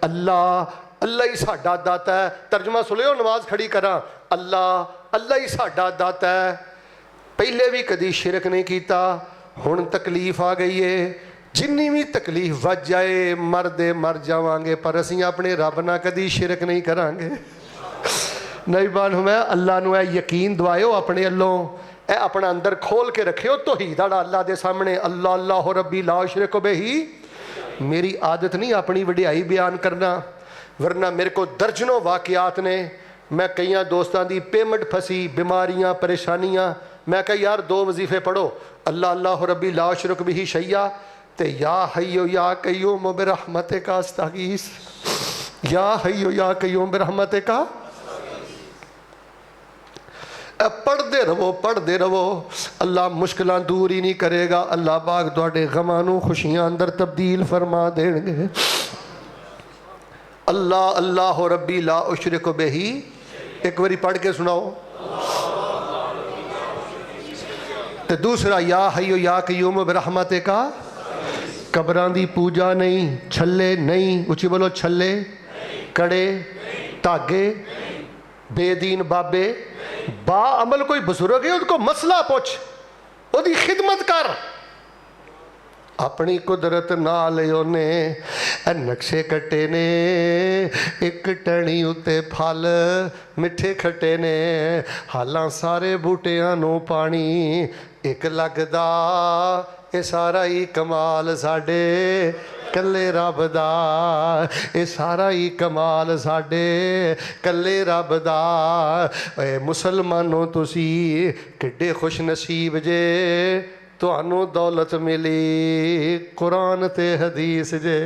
اللہ اللہ ہی ساڈا داتا ہے۔ ترجمہ سنو، نماز کھڑی کراں، اللہ اللہ ہی ساڈا داتا ہے، پہلے بھی کدی شرک نہیں کیتا، ہن تکلیف آ گئی ہے، جنی بھی تکلیف وج جائے مر جاوانگے، پر اسی اپنے رب نہ کدی شرک نہیں کرانگے۔ نہیں بان ہمیں اللہ نو اے یقین دعائے ہو اپنے اللہ اے اپنا اندر کھول کے رکھیو توحید والا اللہ دے سامنے اللہ اللہ ربی لا شرک بہی. میری عادت نہیں اپنی وڈیائی بیان کرنا، ورنہ میرے کو درجنوں واقعات نے. میں کئی دوستان دی پیمنٹ پھسی، بیماریاں، پریشانیاں، میں کہا یار 2 وظیفے پڑھو، اللہ اللہ ربی لا شرک بہی شیئا تے یا حیو یا قیوم برحمتک استغیث، یا حیو یا قیوم برحمتک. پڑھتے رہو، اللہ مشکلاں دور ہی نہیں کرے گا، اللہ پاک تواڈے غماں نوں خوشیاں اندر تبدیل فرما دین گے. اللہ اللہ ربی لا اشرک بہی، ایک باری پڑھ کے سناؤ. تے دوسرا یا حیو یا قیوم برحمتک. قبراں دی پوجا نہیں، چھلے نہیں، اچھی بولو، چھلے، کڑے، تاگے، بے دین بابے. با عمل کوئی بزرگ ہے ان کو مسئلہ پوچھ، وہ دی خدمت کر. اپنی قدرت نال اونے نقشے کٹے نے، ایک ٹہنی اتے پھل مٹھے کھٹے نے، حالاں سارے بوٹیاں نو پانی ایک لگدا. اے سارا ہی کمال ساڈے کلے رب دا، اے سارا ہی کمال ساڈے کلے رب دا. اے مسلمانوں تسی کڈے خوش نصیب جے، تانوں دولت ملی قرآن تے حدیث جے.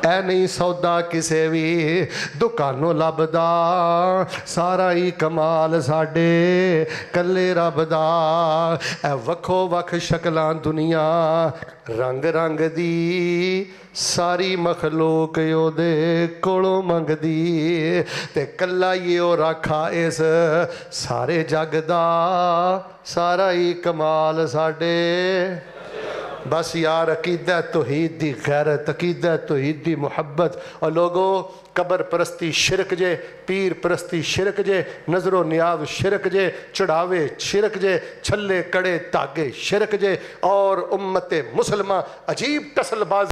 اے نہیں سودا کسے بھی دکانوں لبدا، سارا ہی کمال ساڈے کلے رب دا. اے وکھو وکھ شکلاں دنیا رنگ رنگ دی، ساری مخلوق یو دے کولوں منگ دی، تے کلا یہ رکھا اس سارے جگ دا، سارا ہی کمال ساڈے. بس یار عقیدہ توحید دی غیرت، عقیدہ توحید دی محبت. اور لوگوں قبر پرستی شرک جے، پیر پرستی شرک جے، نظر و نیاز شرک جے، چڑھاوے شرک جے، چھلے کڑے تاگے شرک جے. اور امت مسلمہ عجیب ٹسل باز